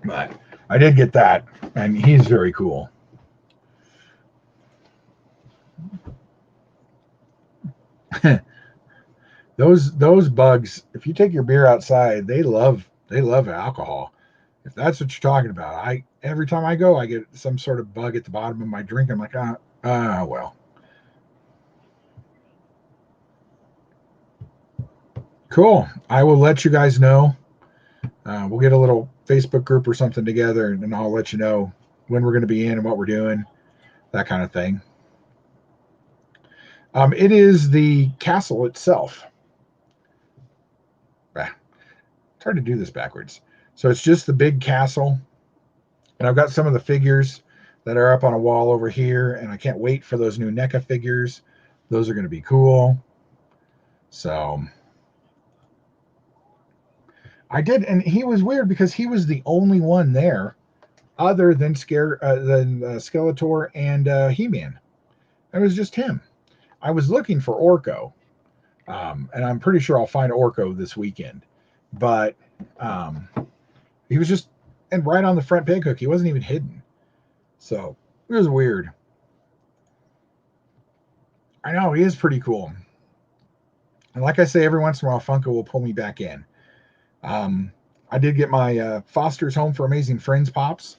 But I did get that, and he's very cool. those bugs, if you take your beer outside, they love alcohol. If that's what you're talking about, every time I go, I get some sort of bug at the bottom of my drink. I'm like, well. Cool. I will let you guys know. We'll get a little Facebook group or something together, and I'll let you know when we're going to be in and what we're doing, that kind of thing. It is the castle itself. It's hard to do this backwards. So it's just the big castle. And I've got some of the figures that are up on a wall over here, and I can't wait for those new NECA figures. Those are going to be cool. So I did, and he was weird because he was the only one there other than Skeletor and He-Man. It was just him. I was looking for Orko, and I'm pretty sure I'll find Orko this weekend. But he was just and right on the front peg hook. He wasn't even hidden. So it was weird. I know, he is pretty cool. And like I say, every once in a while, Funko will pull me back in. I did get my Foster's Home for Amazing Friends pops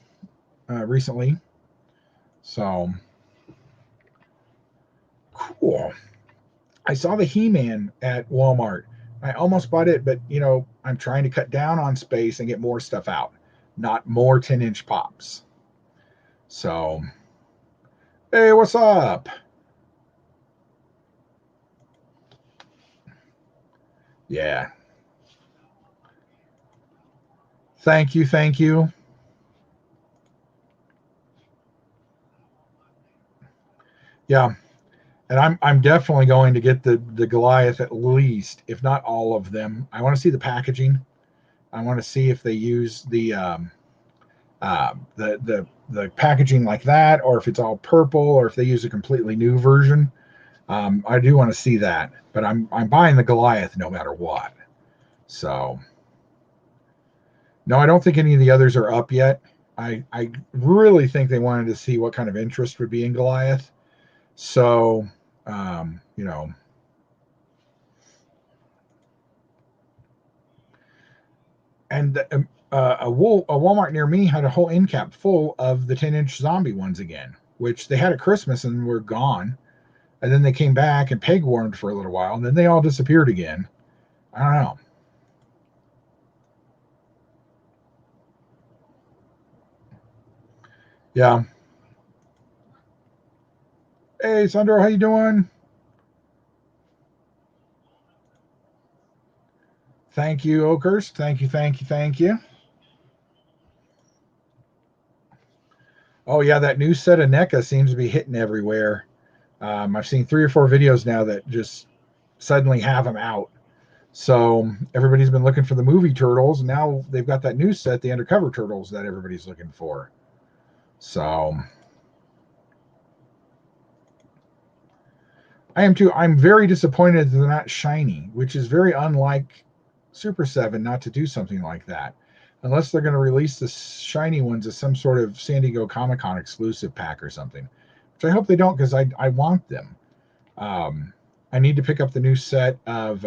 recently. So Cool. I saw the He-Man at Walmart. I almost bought it, but I'm trying to cut down on space and get more stuff out, not more 10-inch pops. So, hey, what's up? Yeah. Thank you, thank you. Yeah. And I'm definitely going to get the Goliath at least, if not all of them. I want to see the packaging. I want to see if they use the packaging like that, or if it's all purple, or if they use a completely new version. I do want to see that, but I'm buying the Goliath no matter what. So no, I don't think any of the others are up yet. I really think they wanted to see what kind of interest would be in Goliath. So you know, and a Walmart near me had a whole end cap full of the 10-inch zombie ones again, which they had at Christmas and were gone. And then they came back and peg warmed for a little while, and then they all disappeared again. I don't know. Yeah. Hey, Sandro, how you doing? Thank you, Okers. Thank you, thank you, thank you. Oh yeah, that new set of NECA seems to be hitting everywhere. I've seen 3 or 4 videos now that just suddenly have them out. So everybody's been looking for the movie Turtles. Now they've got that new set, the Undercover Turtles, that everybody's looking for. So I am too. I'm very disappointed that they're not shiny, which is very unlike Super 7 not to do something like that. Unless they're going to release the shiny ones as some sort of San Diego Comic Con exclusive pack or something, which I hope they don't because I want them. Um, I need to pick up the new set of.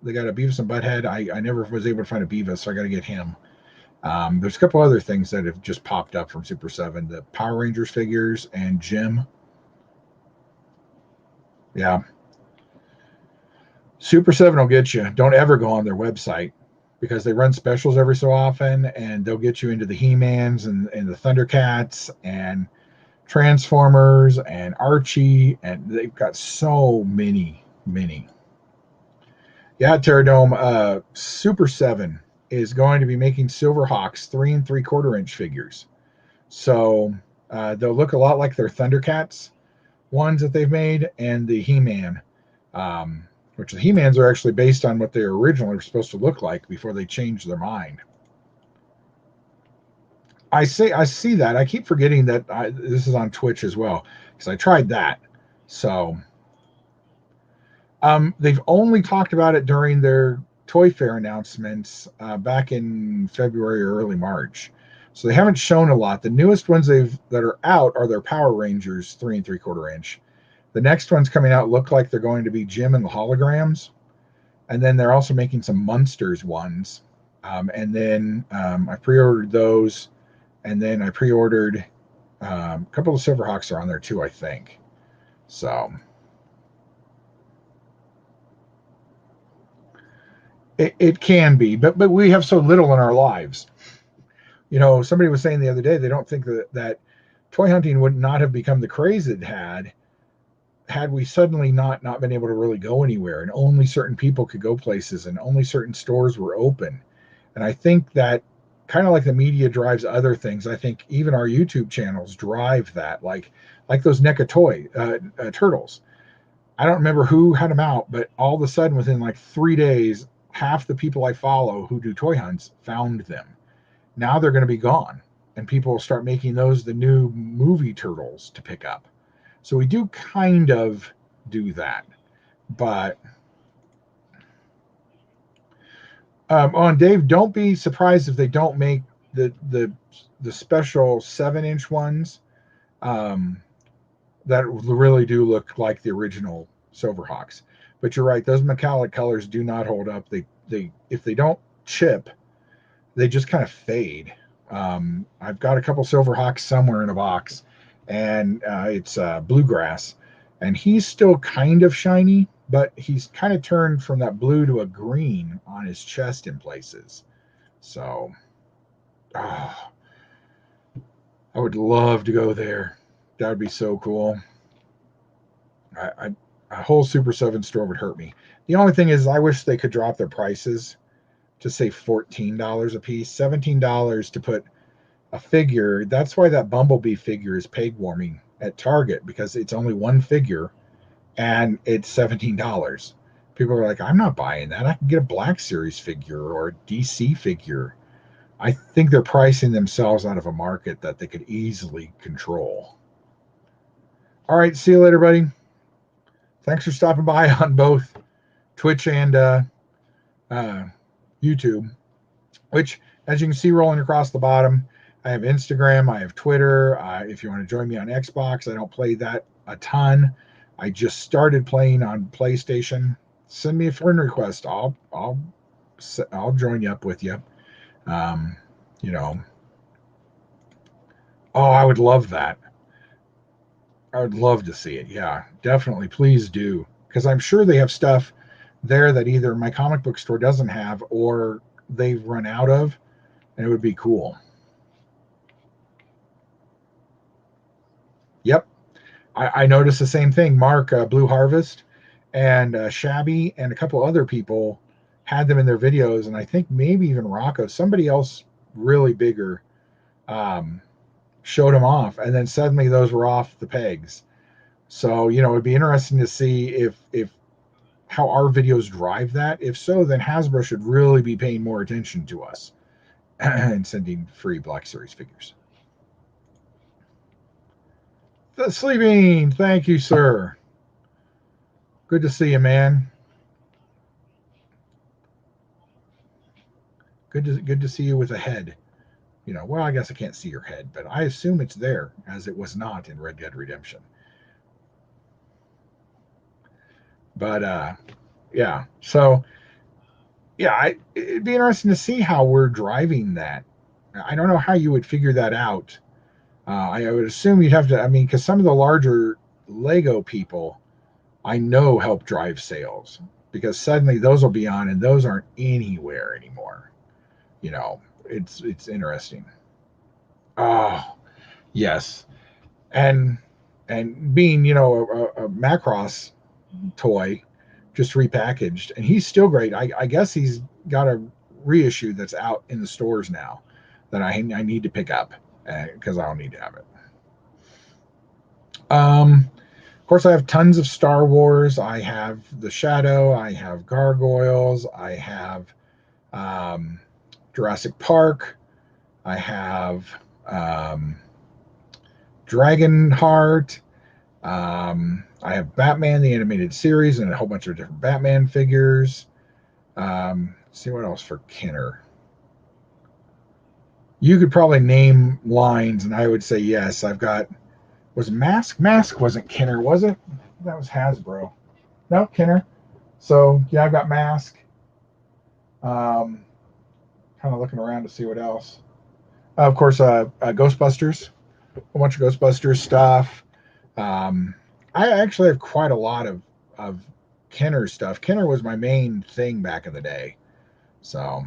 They got a Beavis and Butthead. I never was able to find a Beavis, so I got to get him. There's a couple other things that have just popped up from Super 7, the Power Rangers figures and Jim. Yeah. Super 7 will get you. Don't ever go on their website because they run specials every so often and they'll get you into the He-Mans and the Thundercats and Transformers and Archie, and they've got so many. Yeah, Terradome, Super 7 is going to be making Silverhawks 3 3/4 inch figures. So they'll look a lot like their Thundercats ones that they've made and the He-Man, which the He-Mans are actually based on what they originally were supposed to look like before they changed their mind. I see that. I keep forgetting that this is on Twitch as well because I tried that. So they've only talked about it during their Toy Fair announcements back in February or early March. So they haven't shown a lot. The newest ones that are out are their Power Rangers 3 3/4 inch. The next ones coming out look like they're going to be Jim and the holograms, and then they're also making some Munsters ones. And then I pre-ordered those, and then I pre-ordered a couple of Silverhawks are on there too, I think. So it can be, but we have so little in our lives. Somebody was saying the other day they don't think that toy hunting would not have become the craze it had we suddenly not been able to really go anywhere, and only certain people could go places and only certain stores were open. And I think that kind of like the media drives other things, I think even our YouTube channels drive that, like those NECA toy turtles. I don't remember who had them out, but all of a sudden within like 3 days, half the people I follow who do toy hunts found them. Now they're going to be gone, and people will start making those the new movie turtles to pick up. So we do kind of do that, but on Dave, don't be surprised if they don't make the special 7-inch ones um, that really do look like the original Silverhawks. But you're right; those metallic colors do not hold up. They if they don't chip, they just kind of fade. I've got a couple Silverhawks somewhere in a box, and it's bluegrass, And he's still kind of shiny, but he's kind of turned from that blue to a green on his chest in places. So, oh, I would love to go there. That would be so cool. A whole Super 7 store would hurt me. The only thing is, I wish they could drop their prices to say $14 a piece, $17 to put a figure. That's why that Bumblebee figure is peg warming at Target, because it's only one figure and it's $17. People are like, I'm not buying that. I can get a Black Series figure or a DC figure. I think they're pricing themselves out of a market that they could easily control. All right, see you later, buddy. Thanks for stopping by on both Twitch and YouTube, which, as you can see rolling across the bottom, I have Instagram, I have Twitter. If you want to join me on Xbox, I don't play that a ton. I just started playing on PlayStation. Send me a friend request. I'll join you up with you. You know. Oh, I would love that. I would love to see it. Yeah, definitely. Please do, because I'm sure they have stuff there that either my comic book store doesn't have or they've run out of, and it would be cool. Yep. I noticed the same thing. Mark, Blue Harvest, and Shabby, and a couple other people had them in their videos, and I think maybe even Rocco, somebody else really bigger, showed them off, and then suddenly those were off the pegs. So, it'd be interesting to see if how our videos drive that. If so, then Hasbro should really be paying more attention to us and sending free Black Series figures. The Sleeping, thank you, sir. Good to see you, man. Good to see you with a head. Well, I guess I can't see your head, but I assume it's there, as it was not in Red Dead Redemption. But yeah, so yeah, it'd be interesting to see how we're driving that. I don't know how you would figure that out. I would assume you'd have to. I mean, because some of the larger Lego people I know help drive sales, because suddenly those will be on and those aren't anywhere anymore. It's interesting. Oh, yes, and being a Macross toy, just repackaged, and he's still great. I guess he's got a reissue that's out in the stores now that I need to pick up, because I'll need to have it. Of course, I have tons of Star Wars. I have the Shadow. I have Gargoyles. I have Jurassic Park. I have Dragonheart. I have Batman, the animated series, and a whole bunch of different Batman figures. Let's see what else for Kenner. You could probably name lines, and I would say yes. I've got, was Mask? Mask wasn't Kenner, was it? That was Hasbro. No, Kenner. So yeah, I've got Mask. Kind of looking around to see what else. Of course, Ghostbusters. A bunch of Ghostbusters stuff. I actually have quite a lot of Kenner stuff. Kenner was my main thing back in the day. So,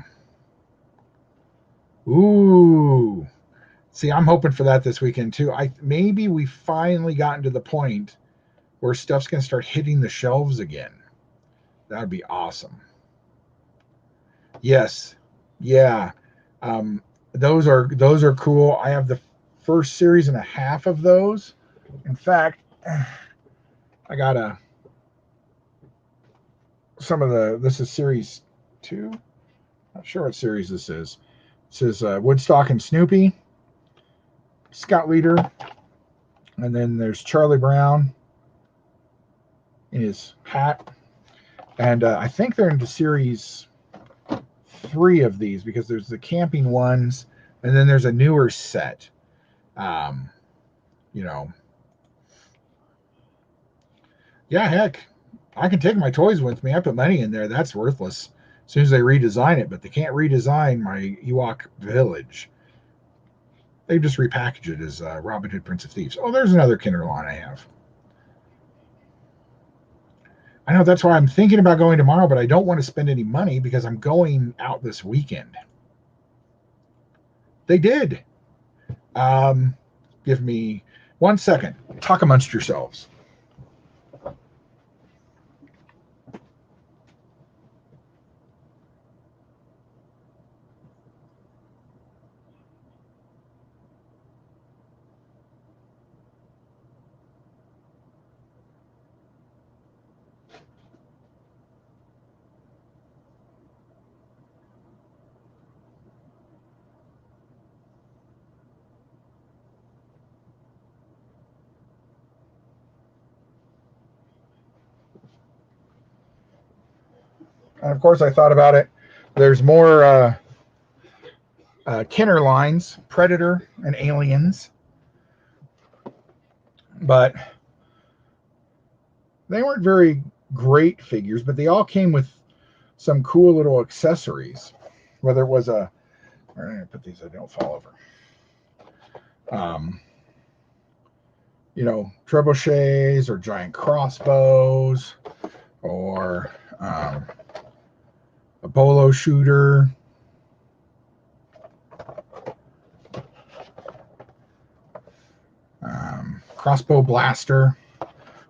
ooh, see, I'm hoping for that this weekend too. Maybe we finally gotten to the point where stuff's gonna start hitting the shelves again. That would be awesome. Yes, yeah, those are cool. I have the first series and a half of those. In fact, I got this is series 2. Not sure what series this is. This is Woodstock and Snoopy, Scout Leader, and then there's Charlie Brown in his hat. And I think they're into series 3 of these, because there's the camping ones, and then there's a newer set. Yeah, heck, I can take my toys with me. I put money in there. That's worthless as soon as they redesign it, but they can't redesign my Ewok Village. They've just repackaged it as Robin Hood, Prince of Thieves. Oh, there's another Kenner line I have. I know that's why I'm thinking about going tomorrow, but I don't want to spend any money because I'm going out this weekend. They did. Give me 1 second. Talk amongst yourselves. And of course, I thought about it. There's more Kenner lines, Predator and Aliens, but they weren't very great figures, but they all came with some cool little accessories. Whether it was a, I'm going to put these so they don't fall over. Trebuchets or giant crossbows or a bolo shooter. Crossbow blaster.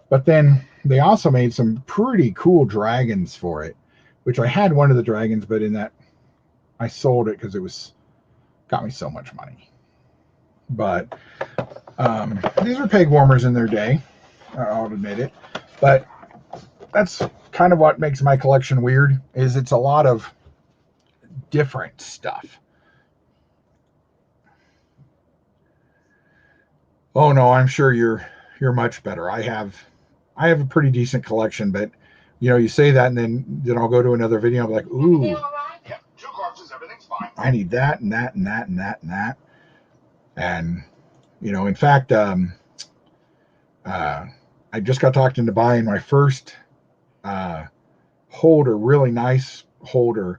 But then they also made some pretty cool dragons for it, which I had one of the dragons, but in that I sold it because it got me so much money. But these were peg warmers in their day, I'll admit it. But that's kind of what makes my collection weird, is it's a lot of different stuff. Oh no, I'm sure you're much better. I have a pretty decent collection, but you say that, and then I'll go to another video and be like, ooh, yeah, 2 corpses, everything's fine. I need that and that and that and that and that. And in fact, I just got talked into buying my first holder, really nice holder,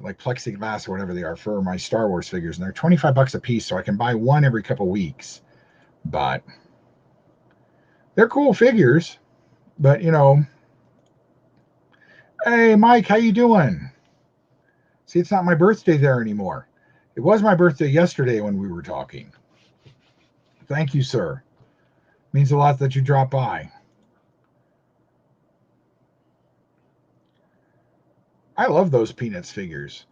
like plexiglass or whatever they are, for my Star Wars figures, and they're $25 a piece, so I can buy one every couple weeks. But they're cool figures. But hey Mike, how you doing? See, it's not my birthday there anymore. It was my birthday yesterday when we were talking. Thank you, sir. Means a lot that you dropped by. I love those Peanuts figures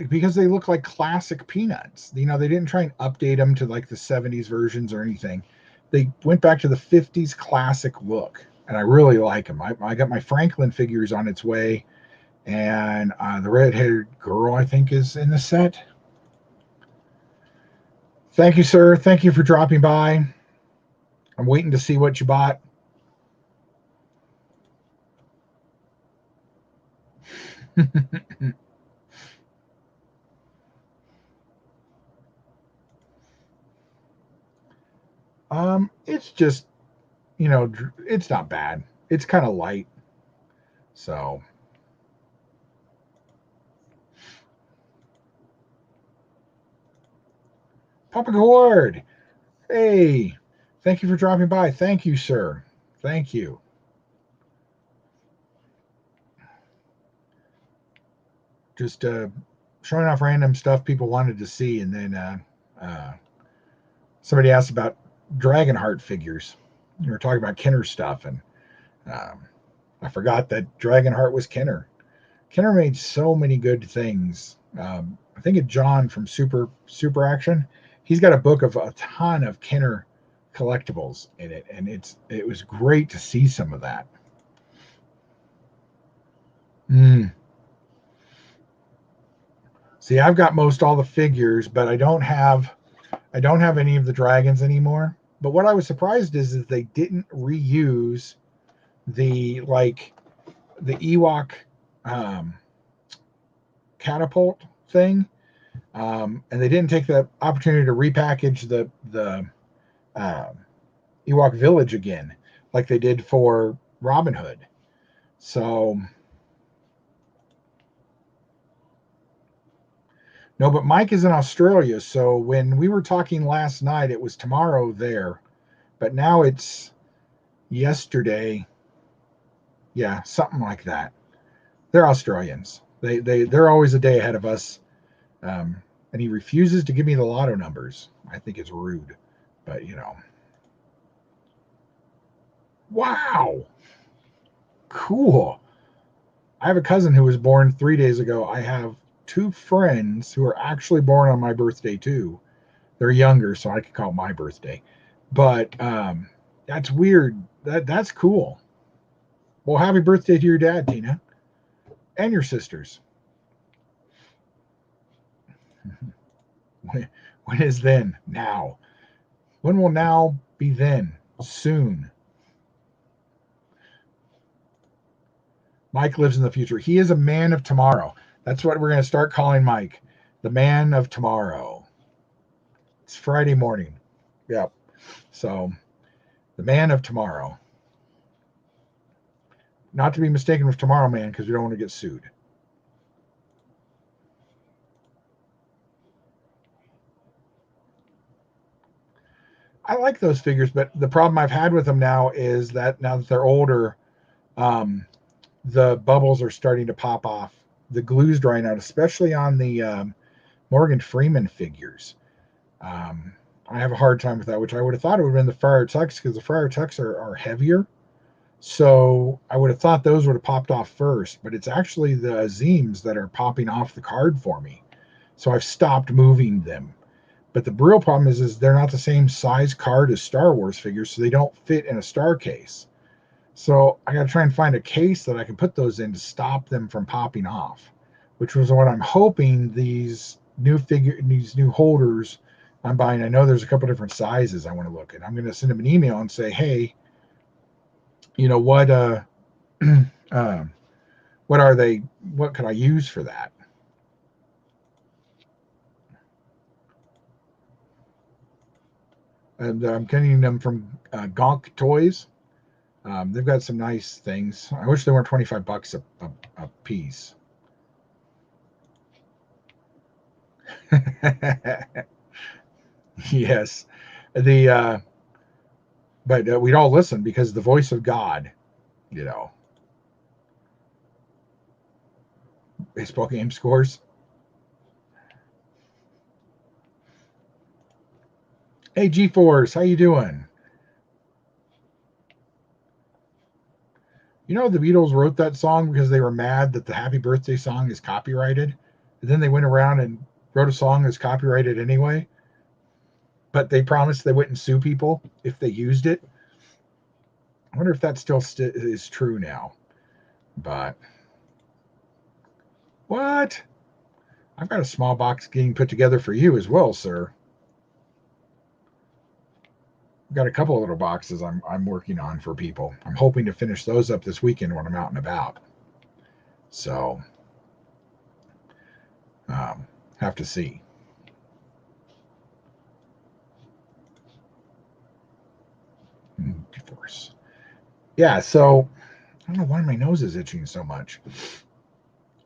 because they look like classic Peanuts. They didn't try and update them to like the 70s versions or anything. They went back to the 50s classic look, and I really like them. I got my Franklin figures on its way, and the red-haired girl, I think, is in the set. Thank you, sir. Thank you for dropping by. I'm waiting to see what you bought. It's just, it's not bad. It's kind of light. So, Papa Gord, hey, thank you for dropping by. Thank you, sir. Thank you. Just showing off random stuff people wanted to see, and then somebody asked about Dragonheart figures. You were talking about Kenner stuff, and I forgot that Dragonheart was Kenner. Kenner made so many good things. I think it's John from Super Action. He's got a book of a ton of Kenner collectibles in it, and it was great to see some of that. See, I've got most all the figures, but I don't have any of the dragons anymore. But what I was surprised is that they didn't reuse the Ewok catapult thing, and they didn't take the opportunity to repackage the Ewok village again, like they did for Robin Hood. So no, but Mike is in Australia, so when we were talking last night, it was tomorrow there, but now it's yesterday Yeah, something like that. They're Australians. They're always a day ahead of us. And he refuses to give me the lotto numbers. I think it's rude, but wow, cool. I have a cousin who was born 3 days ago. I have two friends who are actually born on my birthday too. They're younger, so I could call it my birthday. But that's weird. That's cool. Well, happy birthday to your dad, Tina, and your sisters. When is then? Now. When will now be then? Soon. Mike lives in the future. He is a man of tomorrow. That's what we're going to start calling Mike. The man of tomorrow. It's Friday morning. Yep. So, the man of tomorrow. Not to be mistaken with Tomorrow Man, because we don't want to get sued. I like those figures, but the problem I've had with them now is that now that they're older, um, the bubbles are starting to pop off. The glue's drying out, especially on the Morgan Freeman figures. Um, I have a hard time with that, which I would have thought it would have been the Friar Tucks because the Friar Tucks are heavier. So I would have thought those would have popped off first, but it's actually the Azims that are popping off the card for me. So I've stopped moving them. But the real problem is they're not the same size card as Star Wars figures, so they don't fit in a star case. So I got to try and find a case that I can put those in to stop them from popping off, which was what I'm hoping these new holders I'm buying. I know there's a couple different sizes I want to look at. I'm going to send them an email and say, hey, what what are they? What could I use for that? And I'm getting them from Gonk Toys. They've got some nice things. I wish they weren't $25 a piece. Yes, the but we'd all listen because the voice of God, you know, baseball game scores. Hey, G-Force, how you doing? You know the Beatles wrote that song because they were mad that the Happy Birthday song is copyrighted, and then they went around and wrote a song that's copyrighted anyway. But they promised they wouldn't sue people if they used it. I wonder if that still is true now. But what? I've got a small box getting put together for you as well, sir. I've got a couple of little boxes I'm working on for people. I'm hoping to finish those up this weekend when I'm out and about. So, have to see. Divorce. Yeah. So I don't know why my nose is itching so much.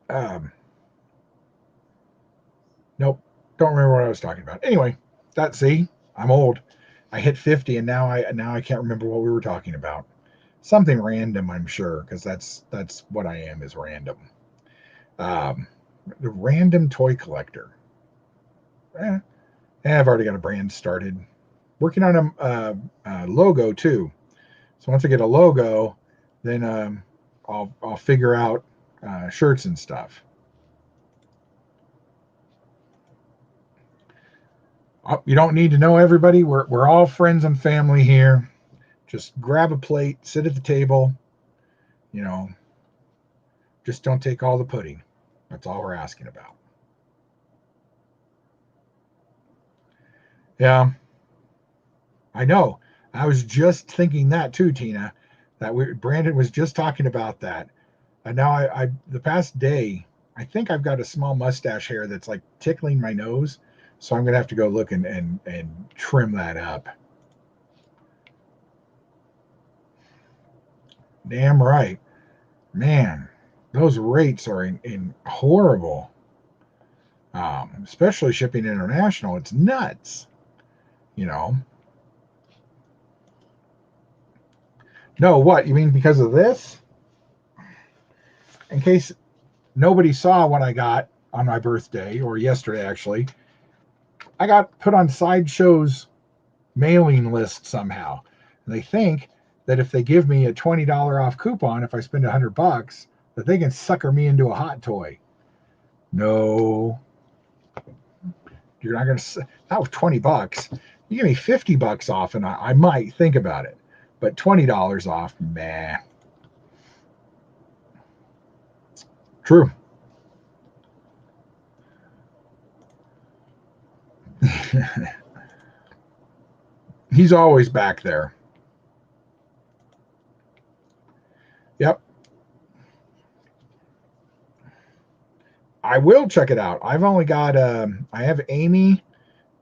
Um, nope. Don't remember what I was talking about. Anyway, see, I'm old. I hit 50, and now I can't remember what we were talking about. Something random, I'm sure, because that's what I am, is random. Um, the random toy collector. Eh, I've already got a brand started. Working on a logo too. So once I get a logo, then I'll figure out shirts and stuff. You don't need to know everybody. We're all friends and family here. Just grab a plate, sit at the table. You know, just don't take all the pudding. That's all we're asking about. Yeah, I know. I was just thinking that too, Tina. Brandon was just talking about that. And now the past day, I think I've got a small mustache hair that's like tickling my nose. So I'm gonna have to go look and trim that up. Damn right. Man, those rates are in horrible. Especially shipping international. It's nuts. You know. No, what? You mean because of this? in case nobody saw what I got on my birthday, or yesterday actually, I got put on Sideshow's mailing list somehow. And they think that if they give me a $20 off coupon, if I spend $100, that they can sucker me into a hot toy. No, you're not going to. Not with $20. You give me $50 off, and I might think about it. But $20 off, meh. True. He's always back there. Yep. I will check it out. I've only got I have Amy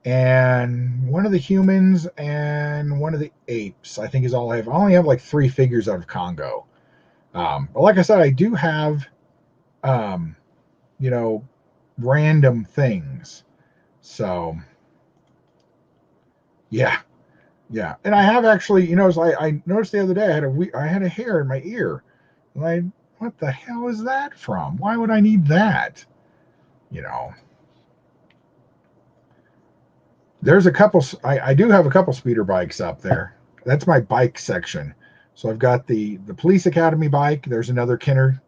and one of the humans and one of the apes. I think is all I have. I only have like 3 figures out of Congo. But like I said, I do have um, you know, random things. So yeah, yeah. And I have actually, I noticed the other day I had a hair in my ear. And what the hell is that from? Why would I need that? You know. There's a couple. I do have a couple speeder bikes up there. That's my bike section. So I've got the Police Academy bike. There's another Kenner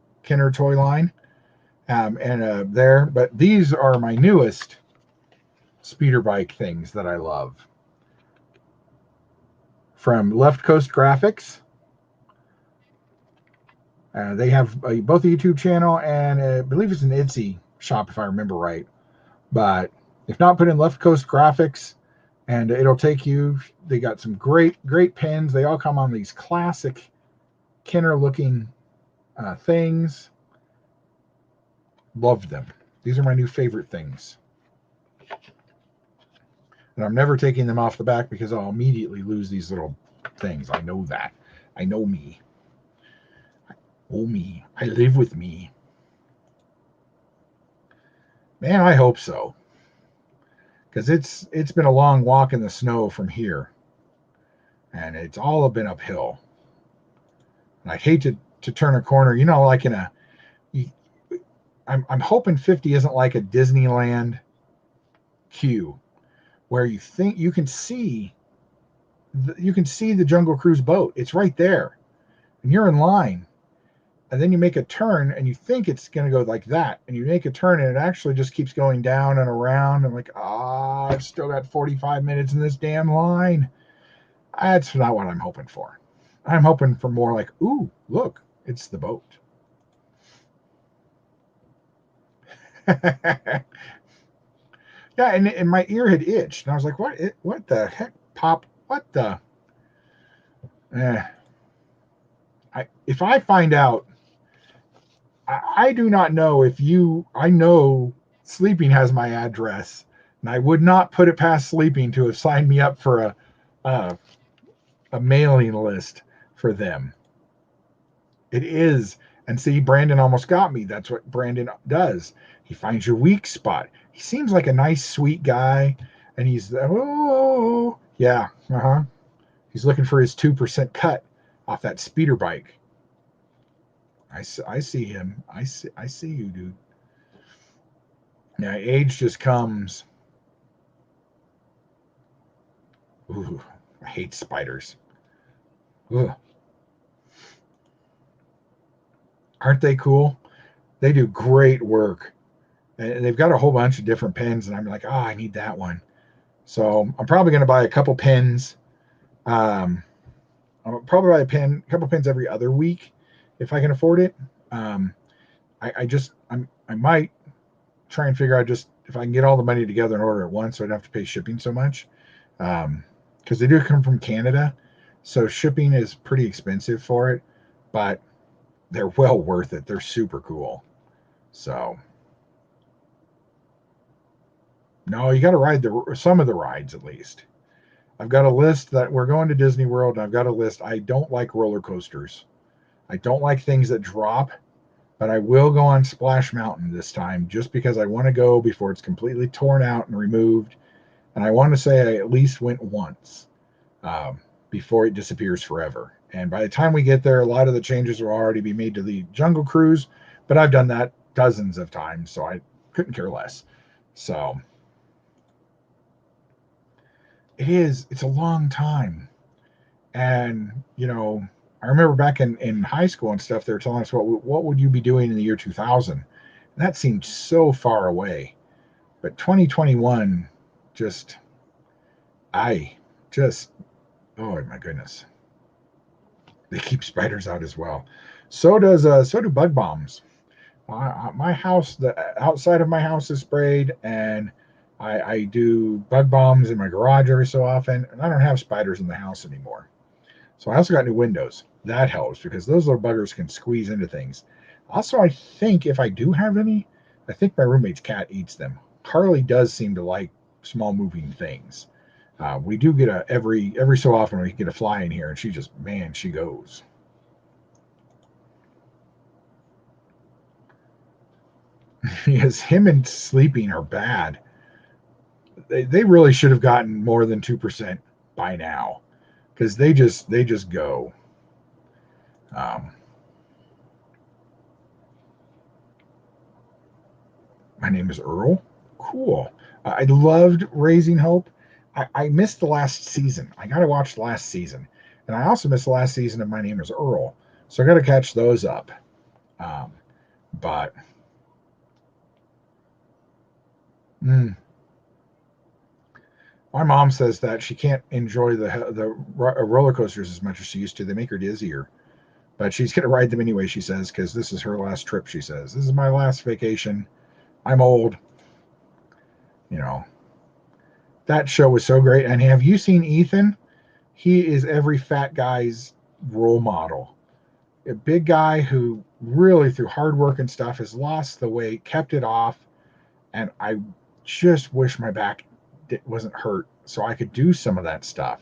toy line, and there. But these are my newest speeder bike things that I love. From Left Coast Graphics. They have both a YouTube channel and I believe it's an Etsy shop if I remember right. But if not, put in Left Coast Graphics and it'll take you. They got some great pens. They all come on these classic Kenner looking things. Loved them. These are my new favorite things. And I'm never taking them off the back because I'll immediately lose these little things. I know that. I know me. Oh, me. I live with me. Man, I hope so. Because it's been a long walk in the snow from here. And it's all been uphill. And I'd hate to turn a corner, like in a. I'm hoping 50 isn't like a Disneyland queue where you think you can see the Jungle Cruise boat. It's right there. And you're in line. And then you make a turn and you think it's going to go like that. And you make a turn and it actually just keeps going down and around. And like, I've still got 45 minutes in this damn line. That's not what I'm hoping for. I'm hoping for more like, ooh, look, it's the boat. Yeah, and my ear had itched. And I was like, what the heck, Pop? What the? If I find out, I do not know I know Sleeping has my address, and I would not put it past Sleeping to have signed me up for a mailing list for them. It is. And see, Brandon almost got me. That's what Brandon does. He finds your weak spot. He seems like a nice, sweet guy, and he's, oh, yeah, He's looking for his 2% cut off that speeder bike. I see him. I see you, dude. Yeah, age just comes. Ooh, I hate spiders. Ugh. Aren't they cool? They do great work. And they've got a whole bunch of different pens, and I'm like, I need that one. So I'm probably going to buy a couple pens. I'll probably buy a couple pens every other week if I can afford it. I might try and figure out just if I can get all the money together and order at once, so I don't have to pay shipping so much. Because they do come from Canada, so shipping is pretty expensive for it, but they're well worth it. They're super cool. So no, you got to ride some of the rides at least. I've got a list that we're going to Disney World, and I've got a list. I don't like roller coasters. I don't like things that drop, but I will go on Splash Mountain this time just because I want to go before it's completely torn out and removed. And I want to say I at least went once before it disappears forever. And by the time we get there, a lot of the changes will already be made to the Jungle Cruise, but I've done that dozens of times, so I couldn't care less. So it's a long time. And, I remember back in high school and stuff, they were telling us what would you be doing in the year 2000? And that seemed so far away. But 2021, just, I just, oh my goodness. They keep spiders out as well. So do bug bombs. My house, the outside of my house is sprayed, and I do bug bombs in my garage every so often, and I don't have spiders in the house anymore. So I also got new windows. That helps because those little buggers can squeeze into things. Also, I think if I do have any, I think my roommate's cat eats them. Harley does seem to like small moving things. We do get every so often we get a fly in here, and she just, man, she goes. Because him and sleeping are bad. They really should have gotten more than 2% by now, because they just go. Um, my name is Earl. Cool. I loved Raising Hope. I missed the last season. I got to watch the last season, and I also missed the last season of My Name is Earl. So I got to catch those up. Um, but mm, my mom says that she can't enjoy the roller coasters as much as she used to. They make her dizzier. But she's going to ride them anyway, she says, because this is her last trip, she says. This is my last vacation. I'm old. You know, that show was so great. And have you seen Ethan? He is every fat guy's role model. A big guy who really, through hard work and stuff, has lost the weight, kept it off. And I just wish my back wasn't hurt so I could do some of that stuff.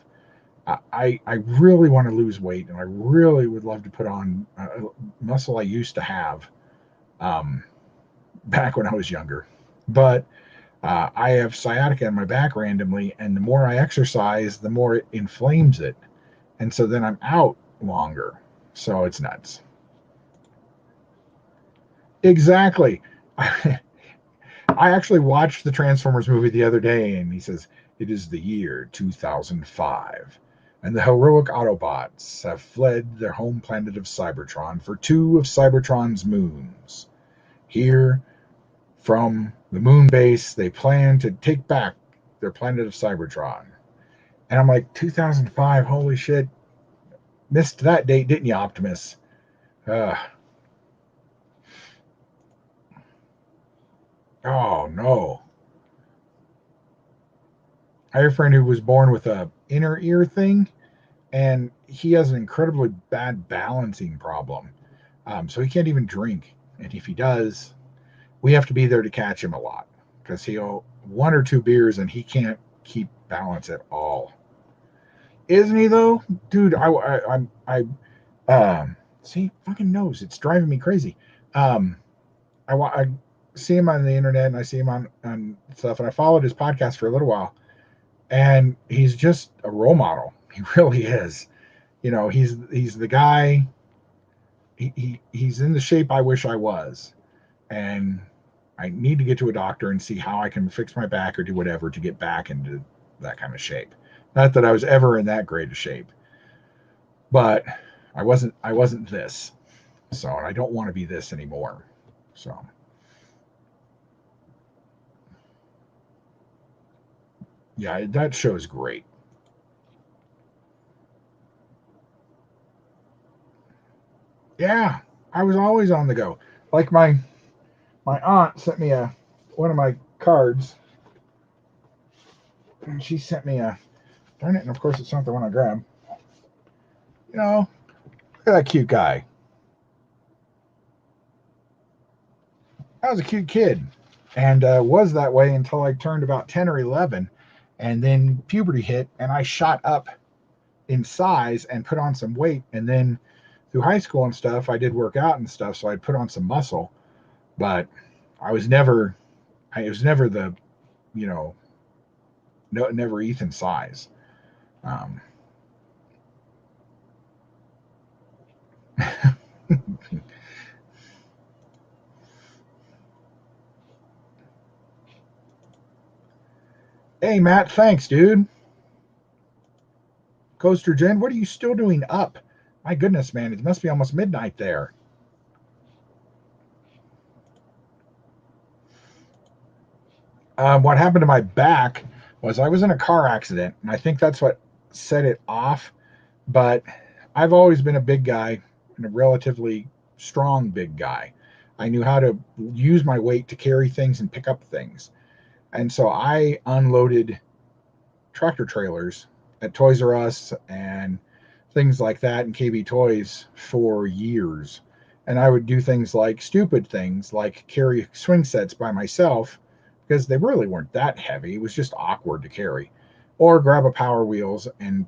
I really want to lose weight, and I really would love to put on muscle I used to have um, back when I was younger. But I have sciatica in my back randomly, and the more I exercise, the more it inflames it. And so then I'm out longer. So it's nuts. Exactly. I actually watched the Transformers movie the other day, and he says, it is the year 2005, and the heroic Autobots have fled their home planet of Cybertron for two of Cybertron's moons. Here, from the moon base, they plan to take back their planet of Cybertron. And I'm like, 2005, holy shit. Missed that date, didn't you, Optimus? Uh, oh, no. I have a friend who was born with a inner ear thing, and he has an incredibly bad balancing problem. So he can't even drink. And if he does, we have to be there to catch him a lot because he'll one or two beers and he can't keep balance at all. Isn't he though, dude? See, fucking knows it's driving me crazy. Um, I see him on the internet and I see him on stuff, and I followed his podcast for a little while, and he's just a role model. He really is. He's the guy. He's in the shape I wish I was, and I need to get to a doctor and see how I can fix my back or do whatever to get back into that kind of shape. Not that I was ever in that great a shape, but I wasn't this. So I don't want to be this anymore. So yeah, that show is great. Yeah, I was always on the go. Like my aunt sent me a one of my cards, and she sent me a darn it, and of course it's not the one I grabbed. Look at that cute guy. I was a cute kid, and was that way until I turned about 10 or 11, and then puberty hit, and I shot up in size and put on some weight, and then through high school and stuff, I did work out and stuff, so I'd put on some muscle, but I was never, it was never the, you know, no, never Ethan size. Um, Hey, Matt, thanks, dude. Coaster Jen, what are you still doing up? My goodness, man, it must be almost midnight there. What happened to my back was I was in a car accident, and I think that's what set it off. But I've always been a big guy and a relatively strong big guy. I knew how to use my weight to carry things and pick up things. And so I unloaded tractor trailers at Toys R Us and things like that and KB Toys for years. And I would do things like stupid things like carry swing sets by myself because they really weren't that heavy. It was just awkward to carry. Or grab a Power Wheels and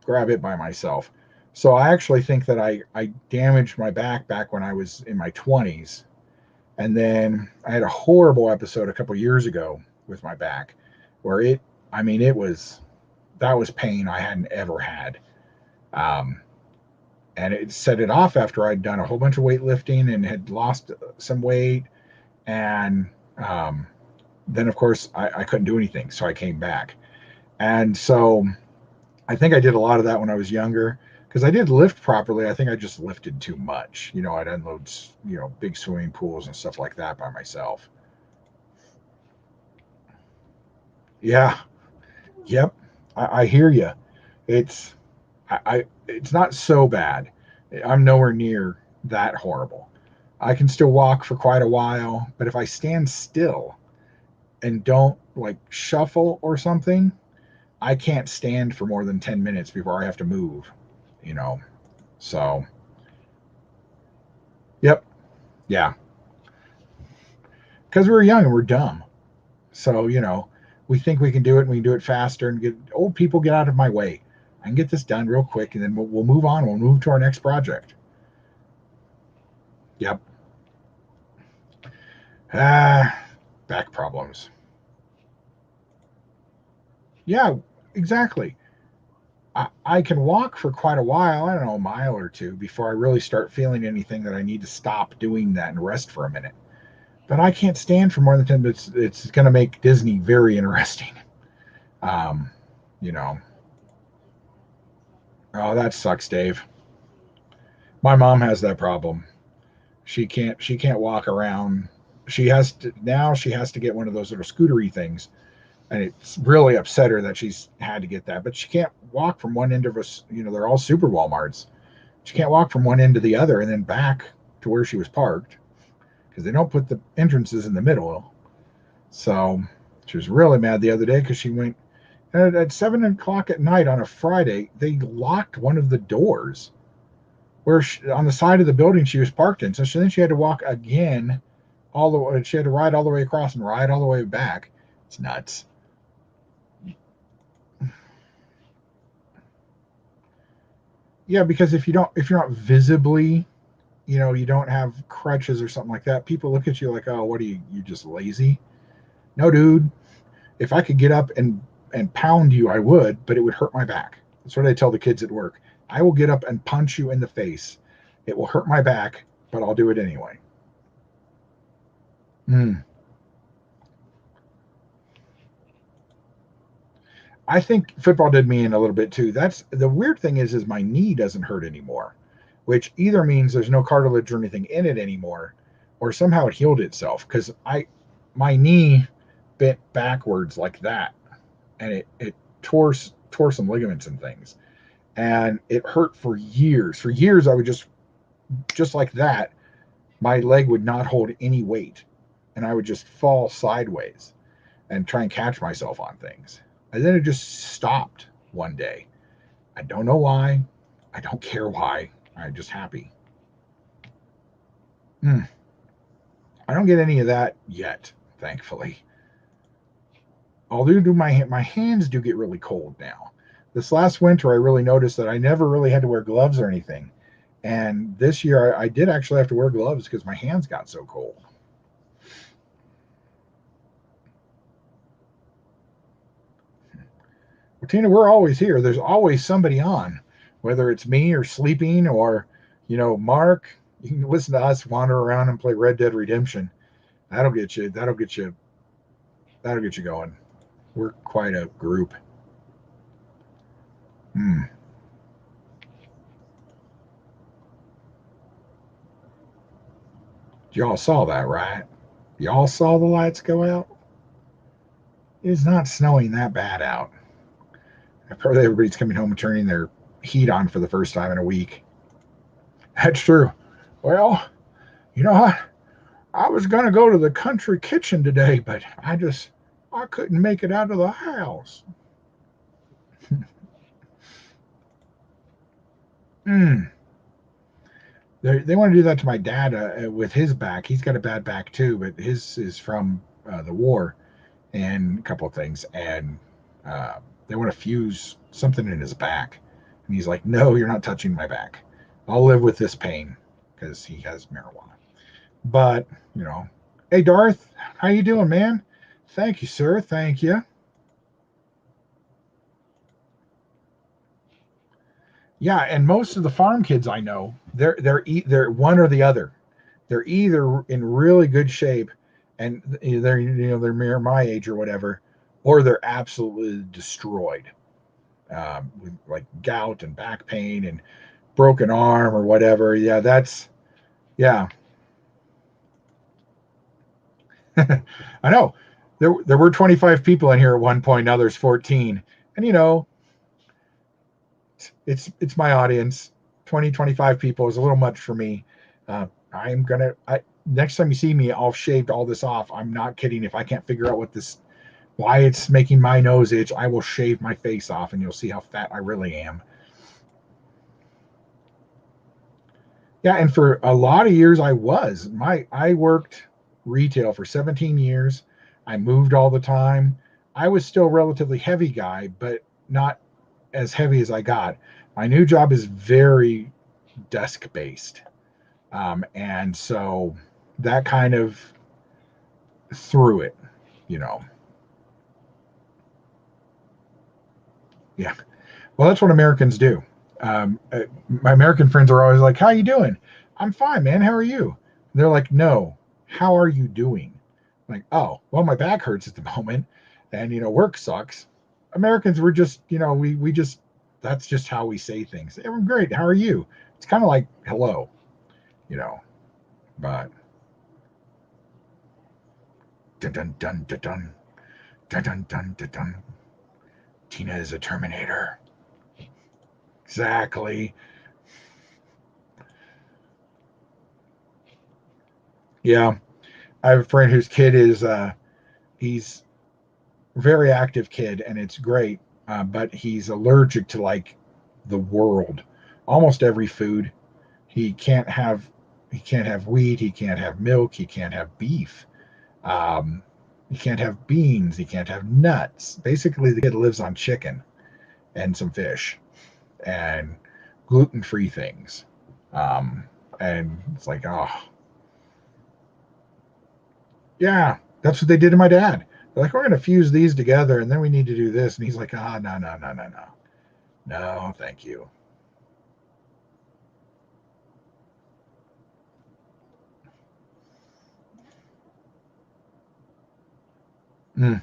grab it by myself. So I actually think that I damaged my back when I was in my 20s. And then I had a horrible episode a couple years ago with my back where it was, that was pain I hadn't ever had. Um, and it set it off after I'd done a whole bunch of weightlifting and had lost some weight. And then, of course, I couldn't do anything. So I came back. And so I think I did a lot of that when I was younger because I did lift properly. I think I just lifted too much. I'd unload, big swimming pools and stuff like that by myself. Yeah. Yep. I hear you. It's, it's not so bad. I'm nowhere near that horrible. I can still walk for quite a while, but if I stand still and don't like shuffle or something, I can't stand for more than 10 minutes before I have to move, you know. So, yep. Yeah. Because we're young and we're dumb. So, we think we can do it and we can do it faster and get old people get out of my way. I can get this done real quick and then we'll move on. We'll move to our next project. Yep. Back problems. Yeah, exactly. I can walk for quite a while, I don't know, a mile or two, before I really start feeling anything that I need to stop doing that and rest for a minute. But I can't stand for more than 10 minutes. It's going to make Disney very interesting. Um, you know, oh, that sucks, Dave. My mom has that problem. She can't walk around. She has to get one of those little scootery things, and it's really upset her that she's had to get that. But she can't walk from one end of us. They're all super Walmarts. She can't walk from one end to the other and then back to where she was parked because they don't put the entrances in the middle. So she was really mad the other day because she went at 7 o'clock at night on a Friday. They locked one of the doors on the side of the building she was parked in. So then she had to walk again all the way. She had to ride all the way across and ride all the way back. It's nuts. Yeah, because if you're not visibly, you don't have crutches or something like that, people look at you like, oh, what are you just lazy? No, dude. If I could get up and pound you, I would, but it would hurt my back. That's what I tell the kids at work. I will get up and punch you in the face. It will hurt my back, but I'll do it anyway. Mm. I think football did me in a little bit too. That's the weird thing is my knee doesn't hurt anymore, which either means there's no cartilage or anything in it anymore, or somehow it healed itself. Because my knee bent backwards like that, and it tore some ligaments and things, and it hurt for years. For years, I would just like that, my leg would not hold any weight, and I would just fall sideways and try and catch myself on things. And then it just stopped one day. I don't know why. I don't care why. I'm just happy. Mm, I don't get any of that yet, thankfully. Although my hands do get really cold now. This last winter, I really noticed that I never really had to wear gloves or anything. And this year, I did actually have to wear gloves because my hands got so cold. Well, Tina, we're always here. There's always somebody on, whether it's me or sleeping or, Mark. You can listen to us wander around and play Red Dead Redemption. That'll get you. That'll get you. That'll get you going. We're quite a group. Hmm. Y'all saw that, right? Y'all saw the lights go out? It's not snowing that bad out. Probably everybody's coming home and turning their heat on for the first time in a week. That's true. Well, you know, I was going to go to the country kitchen today, but I couldn't make it out of the house. Mm. They want to do that to my dad with his back. He's got a bad back too, but his is from the war and a couple of things. And they want to fuse something in his back. And he's like, no, you're not touching my back. I'll live with this pain because he has marijuana. But, you know, hey, Darth, how you doing, man? Thank you, sir. Thank you. Yeah, and most of the farm kids I know, they're one or the other. They're either in really good shape, and they're near my age or whatever, or they're absolutely destroyed, with like gout and back pain and broken arm or whatever. Yeah, yeah. I know. There were 25 people in here at one point. Now there's 14, and it's my audience. 20, 25 people is a little much for me. I'm gonna. Next time you see me, I'll shave all this off. I'm not kidding. If I can't figure out why it's making my nose itch, I will shave my face off, and you'll see how fat I really am. Yeah, and for a lot of years, I worked retail for 17 years. I moved all the time. I was still a relatively heavy guy, but not as heavy as I got. My new job is very desk based. And so that kind of threw it, you know. Yeah. Well, that's what Americans do. My American friends are always like, "How you doing?" "I'm fine, man. How are you?" And they're like, "No, how are you doing?" I'm like, "Oh, well, my back hurts at the moment, and work sucks." Americans, we're just, we just that's just how we say things. "Hey, I'm great. How are you?" It's kind of like hello, you know. But dun dun dun dun dun dun dun dun dun. Dun. Tina is a Terminator. Exactly. Yeah, I have a friend whose kid is he's very active kid, and it's great. But he's allergic to like the world, almost every food. He can't have he can't have wheat. He can't have milk. He can't have beef. Um, he can't have beans. He can't have nuts. Basically, the kid lives on chicken and some fish and gluten-free things. Um, and it's like, oh, yeah, that's what they did to my dad. They're like, we're going to fuse these together, and then we need to do this. And he's like, ah, no, no, no, no, no, no, thank you. Mm.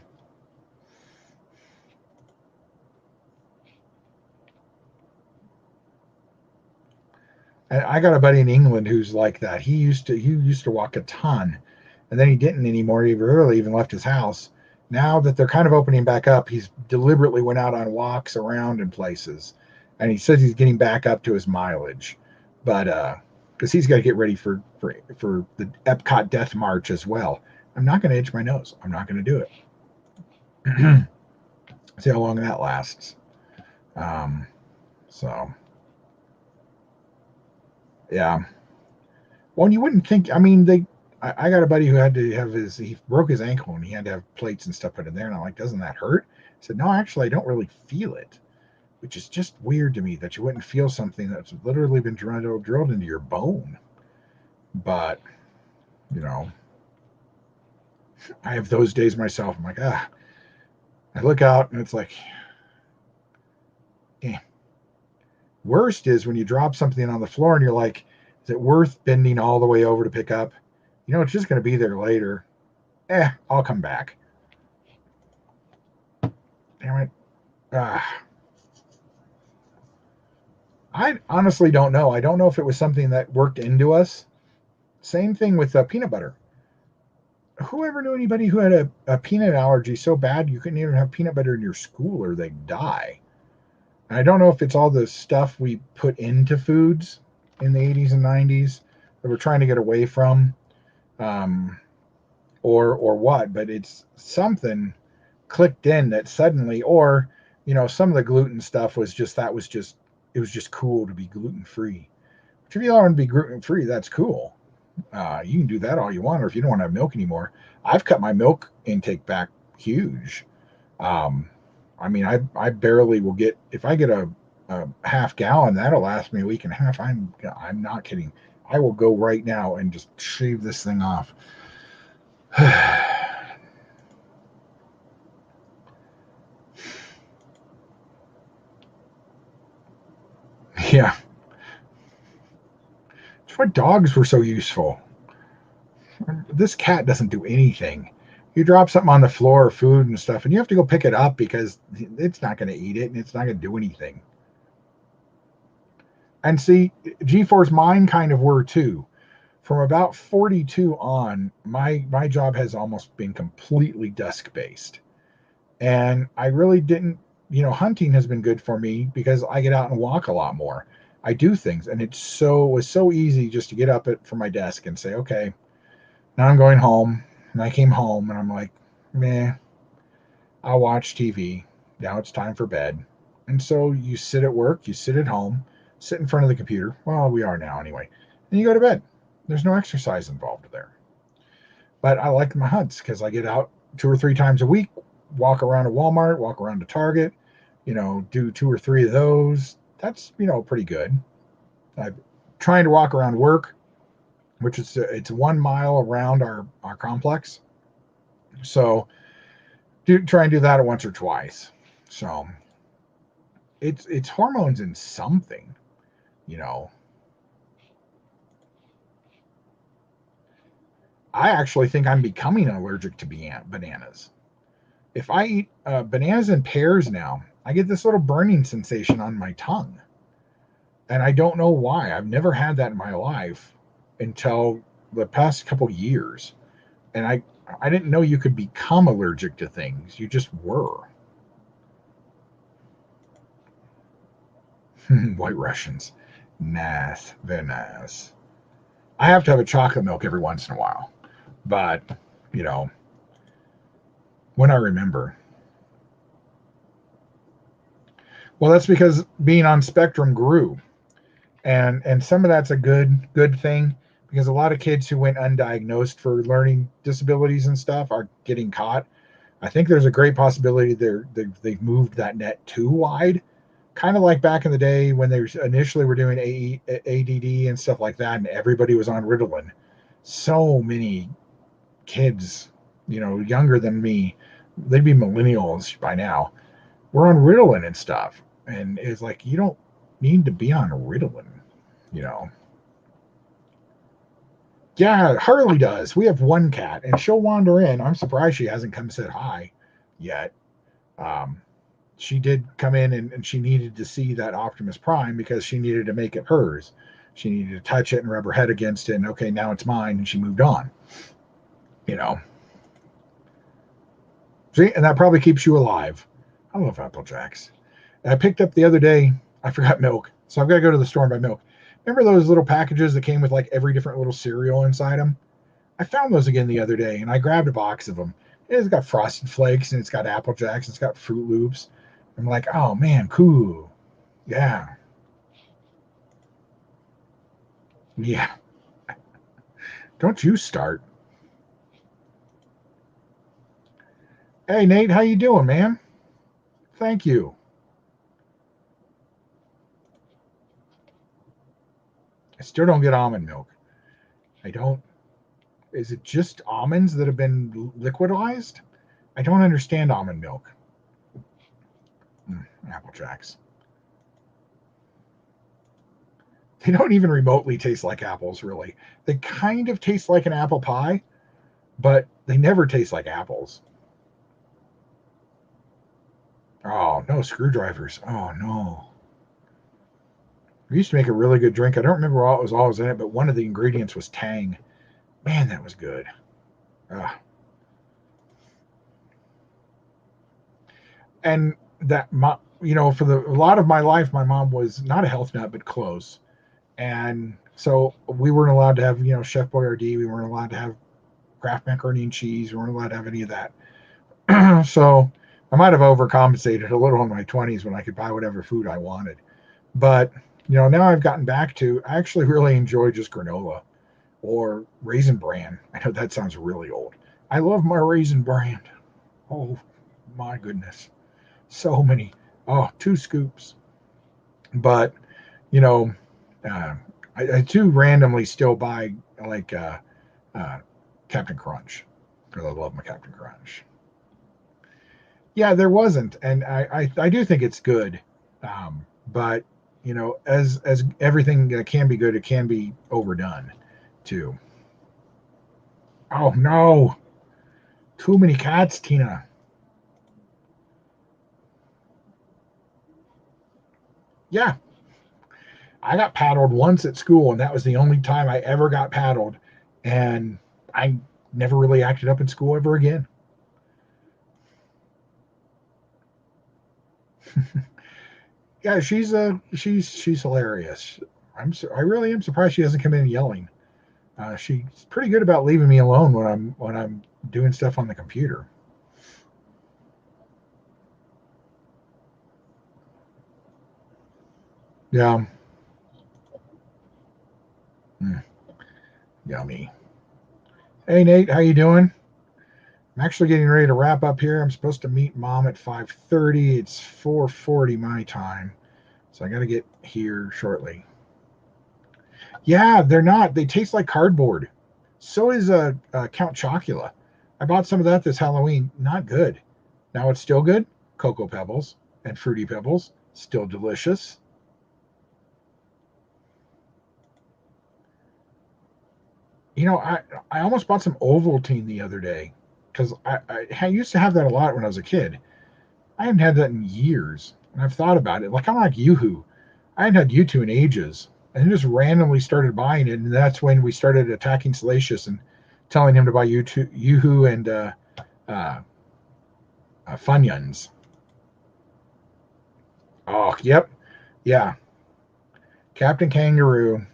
And I got a buddy in England who's like that. He used to walk a ton, and then he didn't anymore. He rarely even left his house. Now that they're kind of opening back up, he's deliberately went out on walks around in places, and he says he's getting back up to his mileage, but because he's got to get ready for the Epcot Death March as well. I'm not going to itch my nose. I'm not going to do it. See how long that lasts. Um, so yeah. Well, and you wouldn't think. I mean, I got a buddy who had to have he broke his ankle and he had to have plates and stuff put in there. And I'm like, doesn't that hurt? He said, no, actually, I don't really feel it, which is just weird to me that you wouldn't feel something that's literally been drilled into your bone. But, you know, I have those days myself. I'm like, I look out and it's like, eh. Worst is when you drop something on the floor and you're like, is it worth bending all the way over to pick up? It's just going to be there later. I'll come back. Damn it. I honestly don't know. I don't know if it was something that worked into us. Same thing with peanut butter. Whoever knew anybody who had a peanut allergy so bad you couldn't even have peanut butter in your school or they'd die? And I don't know if it's all the stuff we put into foods in the 80s and 90s that we're trying to get away from, um, or what, but it's something clicked in that suddenly, or some of the gluten stuff was just it was just cool to be gluten free. Which if you don't want to be gluten free, that's cool. You can do that all you want, or if you don't want to have milk anymore, I've cut my milk intake back huge. Um, I mean, I barely will get if I get a half gallon that'll last me a week and a half. I'm not kidding. I will go right now and just shave this thing off. Yeah, that's why dogs were so useful. This cat doesn't do anything. You drop something on the floor, food and stuff, and you have to go pick it up because it's not going to eat it and it's not going to do anything. And see, G-Force mine kind of were too. From about 42 on, my job has almost been completely desk based. And I really didn't, hunting has been good for me because I get out and walk a lot more. I do things and it was so easy just to get up from my desk and say, okay, now I'm going home. And I came home and I'm like, meh, I'll watch TV. Now it's time for bed. And so you sit at work, you sit at home, sit in front of the computer. Well, we are now anyway. And you go to bed. There's no exercise involved there. But I like my hunts because I get out 2 or 3 times a week, walk around a Walmart, walk around a Target, do 2 or 3 of those. That's, pretty good. I'm trying to walk around work, which is it's 1 mile around our complex. So try and do that once or twice. So it's hormones in something, you know. I actually think I'm becoming allergic to bananas. If I eat bananas and pears now, I get this little burning sensation on my tongue. And I don't know why. I've never had that in my life until the past couple years. And I didn't know you could become allergic to things. You just were. White Russians. Nice. Very nice. I have to have a chocolate milk every once in a while. But, you know, when I remember. Well, that's because being on Spectrum grew. And some of that's a good thing because a lot of kids who went undiagnosed for learning disabilities and stuff are getting caught. I think there's a great possibility they've moved that net too wide, kind of like back in the day when they initially were doing ADD and stuff like that, and everybody was on Ritalin. So many kids, younger than me, they'd be millennials by now, were on Ritalin and stuff, and it's like you don't need to be on Ritalin, you know. Yeah, Harley does. We have one cat, and she'll wander in. I'm surprised she hasn't come said hi yet. Um, she did come in and she needed to see that Optimus Prime because she needed to make it hers. She needed to touch it and rub her head against it, and okay, now it's mine, and she moved on. You know. See, and that probably keeps you alive. I love Apple Jacks. And I picked up the other day, I forgot milk, so I've got to go to the store and buy milk. Remember those little packages that came with like every different little cereal inside them? I found those again the other day, and I grabbed a box of them. It's got Frosted Flakes, and it's got Apple Jacks, and it's got Fruit Loops. I'm like, oh man, cool. Yeah. Yeah. Don't you start. Hey Nate, how you doing, man? Thank you. I still don't get almond milk. I don't. Is it just almonds that have been liquidized? I don't understand almond milk. Apple Jacks. They don't even remotely taste like apples, really. They kind of taste like an apple pie, but they never taste like apples. Oh, no screwdrivers. Oh, no. We used to make a really good drink. I don't remember what was always in it, but one of the ingredients was Tang. Man, that was good. Ah. And that, for a lot of my life, my mom was not a health nut, but close. And so we weren't allowed to have, Chef Boyardee. We weren't allowed to have Kraft macaroni and cheese. We weren't allowed to have any of that. So I might have overcompensated a little in my 20s when I could buy whatever food I wanted. But, now I've gotten back to, I actually really enjoy just granola or Raisin Bran. I know that sounds really old. I love my Raisin Bran. Oh, my goodness. So many. Oh, 2 scoops. But, you know, uh, I do randomly still buy like uh, Captain Crunch because I love my Captain Crunch. Yeah, there wasn't, and I do think it's good, but as everything that can be good, it can be overdone too. Oh no, too many cats, Tina. Yeah, I got paddled once at school, and that was the only time I ever got paddled, and I never really acted up in school ever again. Yeah, she's hilarious. I really am surprised she doesn't come in yelling. She's pretty good about leaving me alone when I'm doing stuff on the computer. Yeah, mm, yummy. Hey Nate, how you doing? I'm actually getting ready to wrap up here. I'm supposed to meet mom at 5:30. It's 4:40 my time, so I got to get here shortly. Yeah, they're not. They taste like cardboard. So is Count Chocula. I bought some of that this Halloween. Not good. Now it's still good. Cocoa Pebbles and Fruity Pebbles still delicious. I almost bought some Ovaltine the other day because I used to have that a lot when I was a kid. I haven't had that in years, and I've thought about it. Like I'm like YooHoo. I hadn't had U2 in ages, and I just randomly started buying it, and that's when we started attacking Salacious and telling him to buy U2, YooHoo and uh, Funyuns. Oh, yep, yeah, Captain Kangaroo.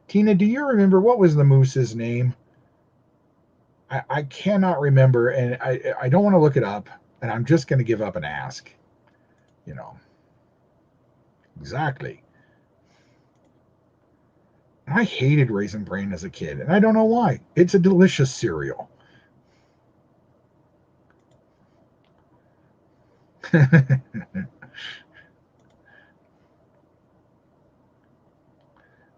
Tina, do you remember what was the moose's name? I cannot remember, and I don't want to look it up, and I'm just going to give up and ask. You know exactly. I hated Raisin Bran as a kid, and I don't know why. It's a delicious cereal.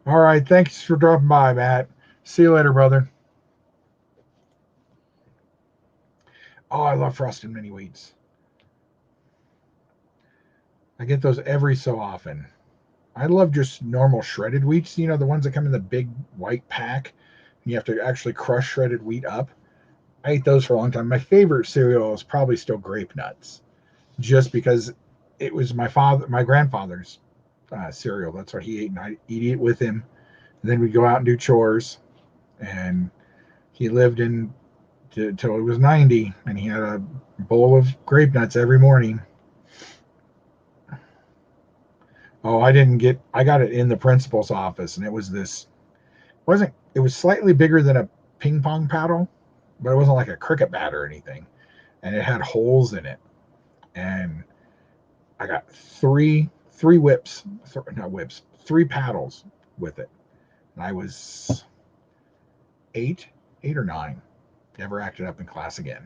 All right, thanks for dropping by, Matt. See you later, brother. Oh, I love frosted mini wheats. I get those every so often. I love just normal shredded wheats. The ones that come in the big white pack. And you have to actually crush shredded wheat up. I ate those for a long time. My favorite cereal is probably still grape nuts, just because it was my grandfather's cereal. That's what he ate, and I eat it with him. And then we'd go out and do chores, and he lived in till he was 90, and he had a bowl of grape nuts every morning. Oh, I got it in the principal's office, and it was slightly bigger than a ping pong paddle, but it wasn't like a cricket bat or anything, and it had holes in it, and I got three whips, not whips, three paddles with it, and I was eight, 8 or 9. Never acted up in class again.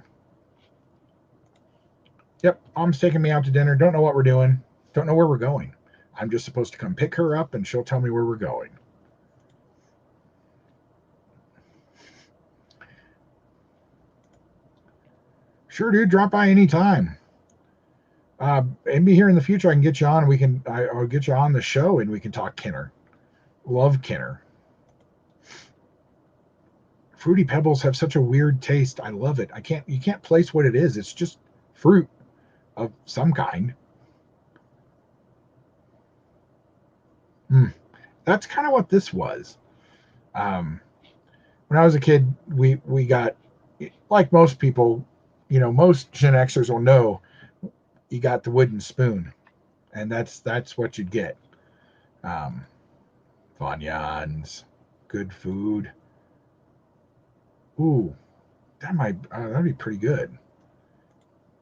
Yep, mom's taking me out to dinner. Don't know what we're doing. Don't know where we're going. I'm just supposed to come pick her up, and she'll tell me where we're going. Sure, dude. Drop by anytime. Maybe here in the future I can get you on. I'll get you on the show and we can talk Kenner. Love Kenner. Fruity Pebbles have such a weird taste. I love it. You can't place what it is. It's just fruit. of some kind. That's kind of what this was. Um, when I was a kid, we got, like most people, most Gen Xers will know, you got the wooden spoon, and that's what you'd get. Um, Funyuns, good food. Ooh, that'd be pretty good.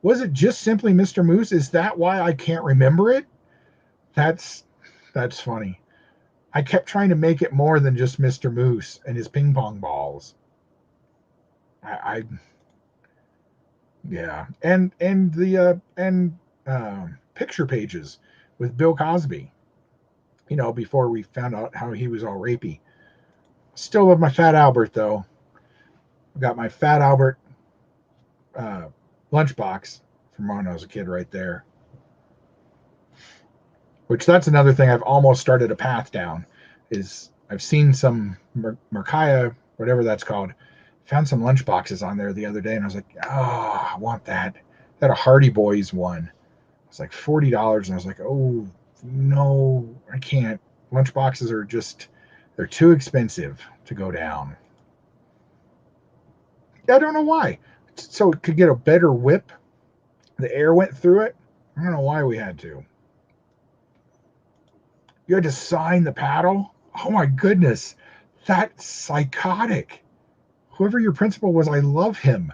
Was it just simply Mr. Moose? Is that why I can't remember it? That's that's funny. I kept trying to make it more than just Mr. Moose and his ping pong balls. I yeah, and the picture pages with Bill Cosby. Before we found out how he was all rapey. Still love my Fat Albert though. I got my Fat Albert uh, lunchbox from when I was a kid right there. Which that's another thing I've almost started a path down. Is I've seen some Mercaya, whatever that's called, found some lunch boxes on there the other day, and I was like, oh, I want that. They had a Hardy Boys one. It's like $40, and I was like, oh no, I can't. Lunch boxes are they're too expensive to go down. I don't know why. So it could get a better whip. The air went through it. I don't know why we had to. You had to sign the paddle? Oh my goodness. That's psychotic. Whoever your principal was, I love him.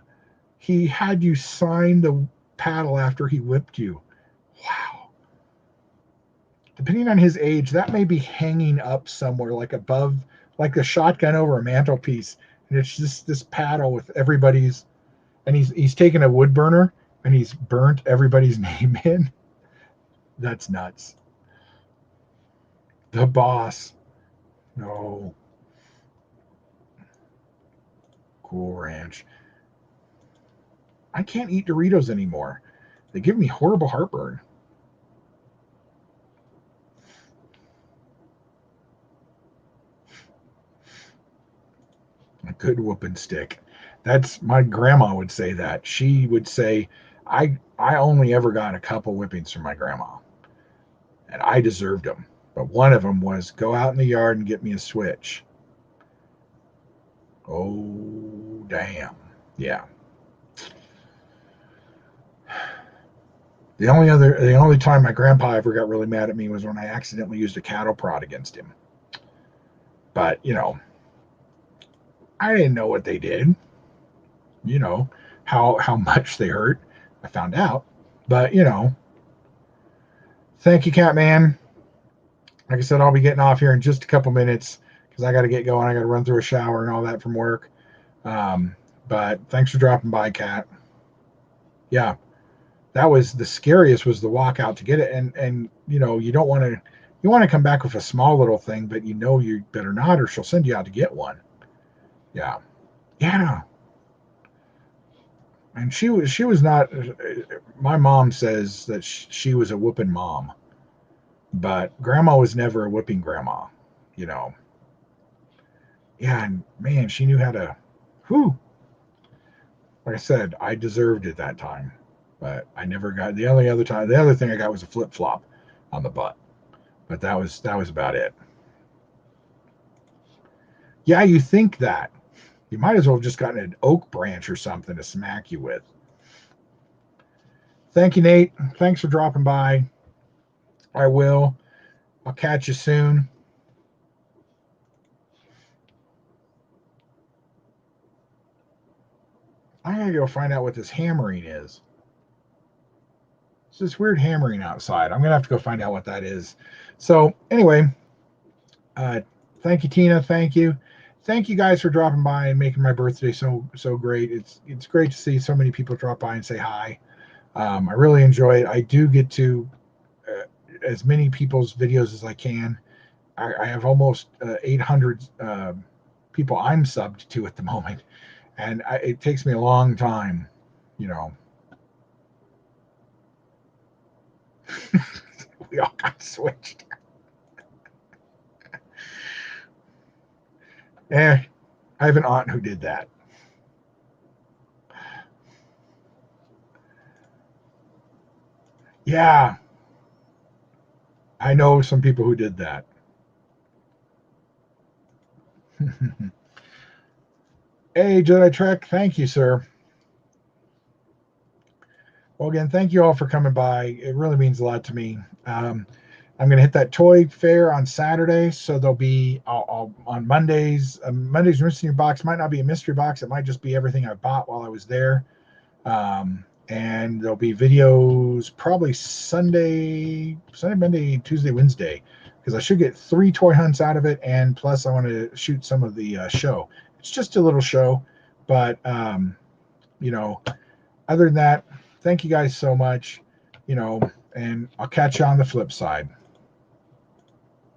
He had you sign the paddle after he whipped you. Wow. Depending on his age, that may be hanging up somewhere, like above, like a shotgun over a mantelpiece. And it's just this paddle with everybody's, and he's taken a wood burner and he's burnt everybody's name in. That's nuts. The boss. No. Cool Ranch. I can't eat Doritos anymore. They give me horrible heartburn. A good whooping stick. That's my grandma would say that. She would say, I only ever got a couple whippings from my grandma, and I deserved them. But one of them was go out in the yard and get me a switch. Oh damn. Yeah. The only time my grandpa ever got really mad at me was when I accidentally used a cattle prod against him. But I didn't know what they did. You know how much they hurt. I found out. But thank you, Catman. Like I said, I'll be getting off here in just a couple minutes because I got to get going. I got to run through a shower and all that from work. Um, but thanks for dropping by, Cat. Yeah, that was the scariest. Was the walk out to get it, and you don't want to. You want to come back with a small little thing, but you better not, or she'll send you out to get one. Yeah, yeah. And she was not. My mom says that she was a whooping mom, but Grandma was never a whipping grandma. You know. Yeah, and man, she knew how to. Whew. Like I said, I deserved it that time, but I never got the only other time. The other thing I got was a flip flop on the butt, but that was about it. Yeah, you think that you might as well have just gotten an oak branch or something to smack you with. Thank you, Nate. Thanks for dropping by. I will. I'll catch you soon. I gotta go find out what this hammering is. It's this weird hammering outside. I'm gonna have to go find out what that is. So anyway, uh, thank you, Tina. Thank you guys for dropping by and making my birthday so great. It's great to see so many people drop by and say hi. I really enjoy it. I do get to as many people's videos as I can. I have almost 800 people I'm subbed to at the moment, and it takes me a long time, you know. We all got switched. I have an aunt who did that. Yeah, I know some people who did that. Hey, Jedi Trek, thank you, sir. Well, again, thank you all for coming by. It really means a lot to me. I'm going to hit that toy fair on Saturday, so there'll be on Mondays. Monday's mystery box might not be a mystery box; it might just be everything I bought while I was there. And there'll be videos probably Sunday, Monday, Tuesday, Wednesday, because I should get 3 toy hunts out of it, and plus I want to shoot some of the show. It's just a little show, but you know, other than that, thank you guys so much. And I'll catch you on the flip side.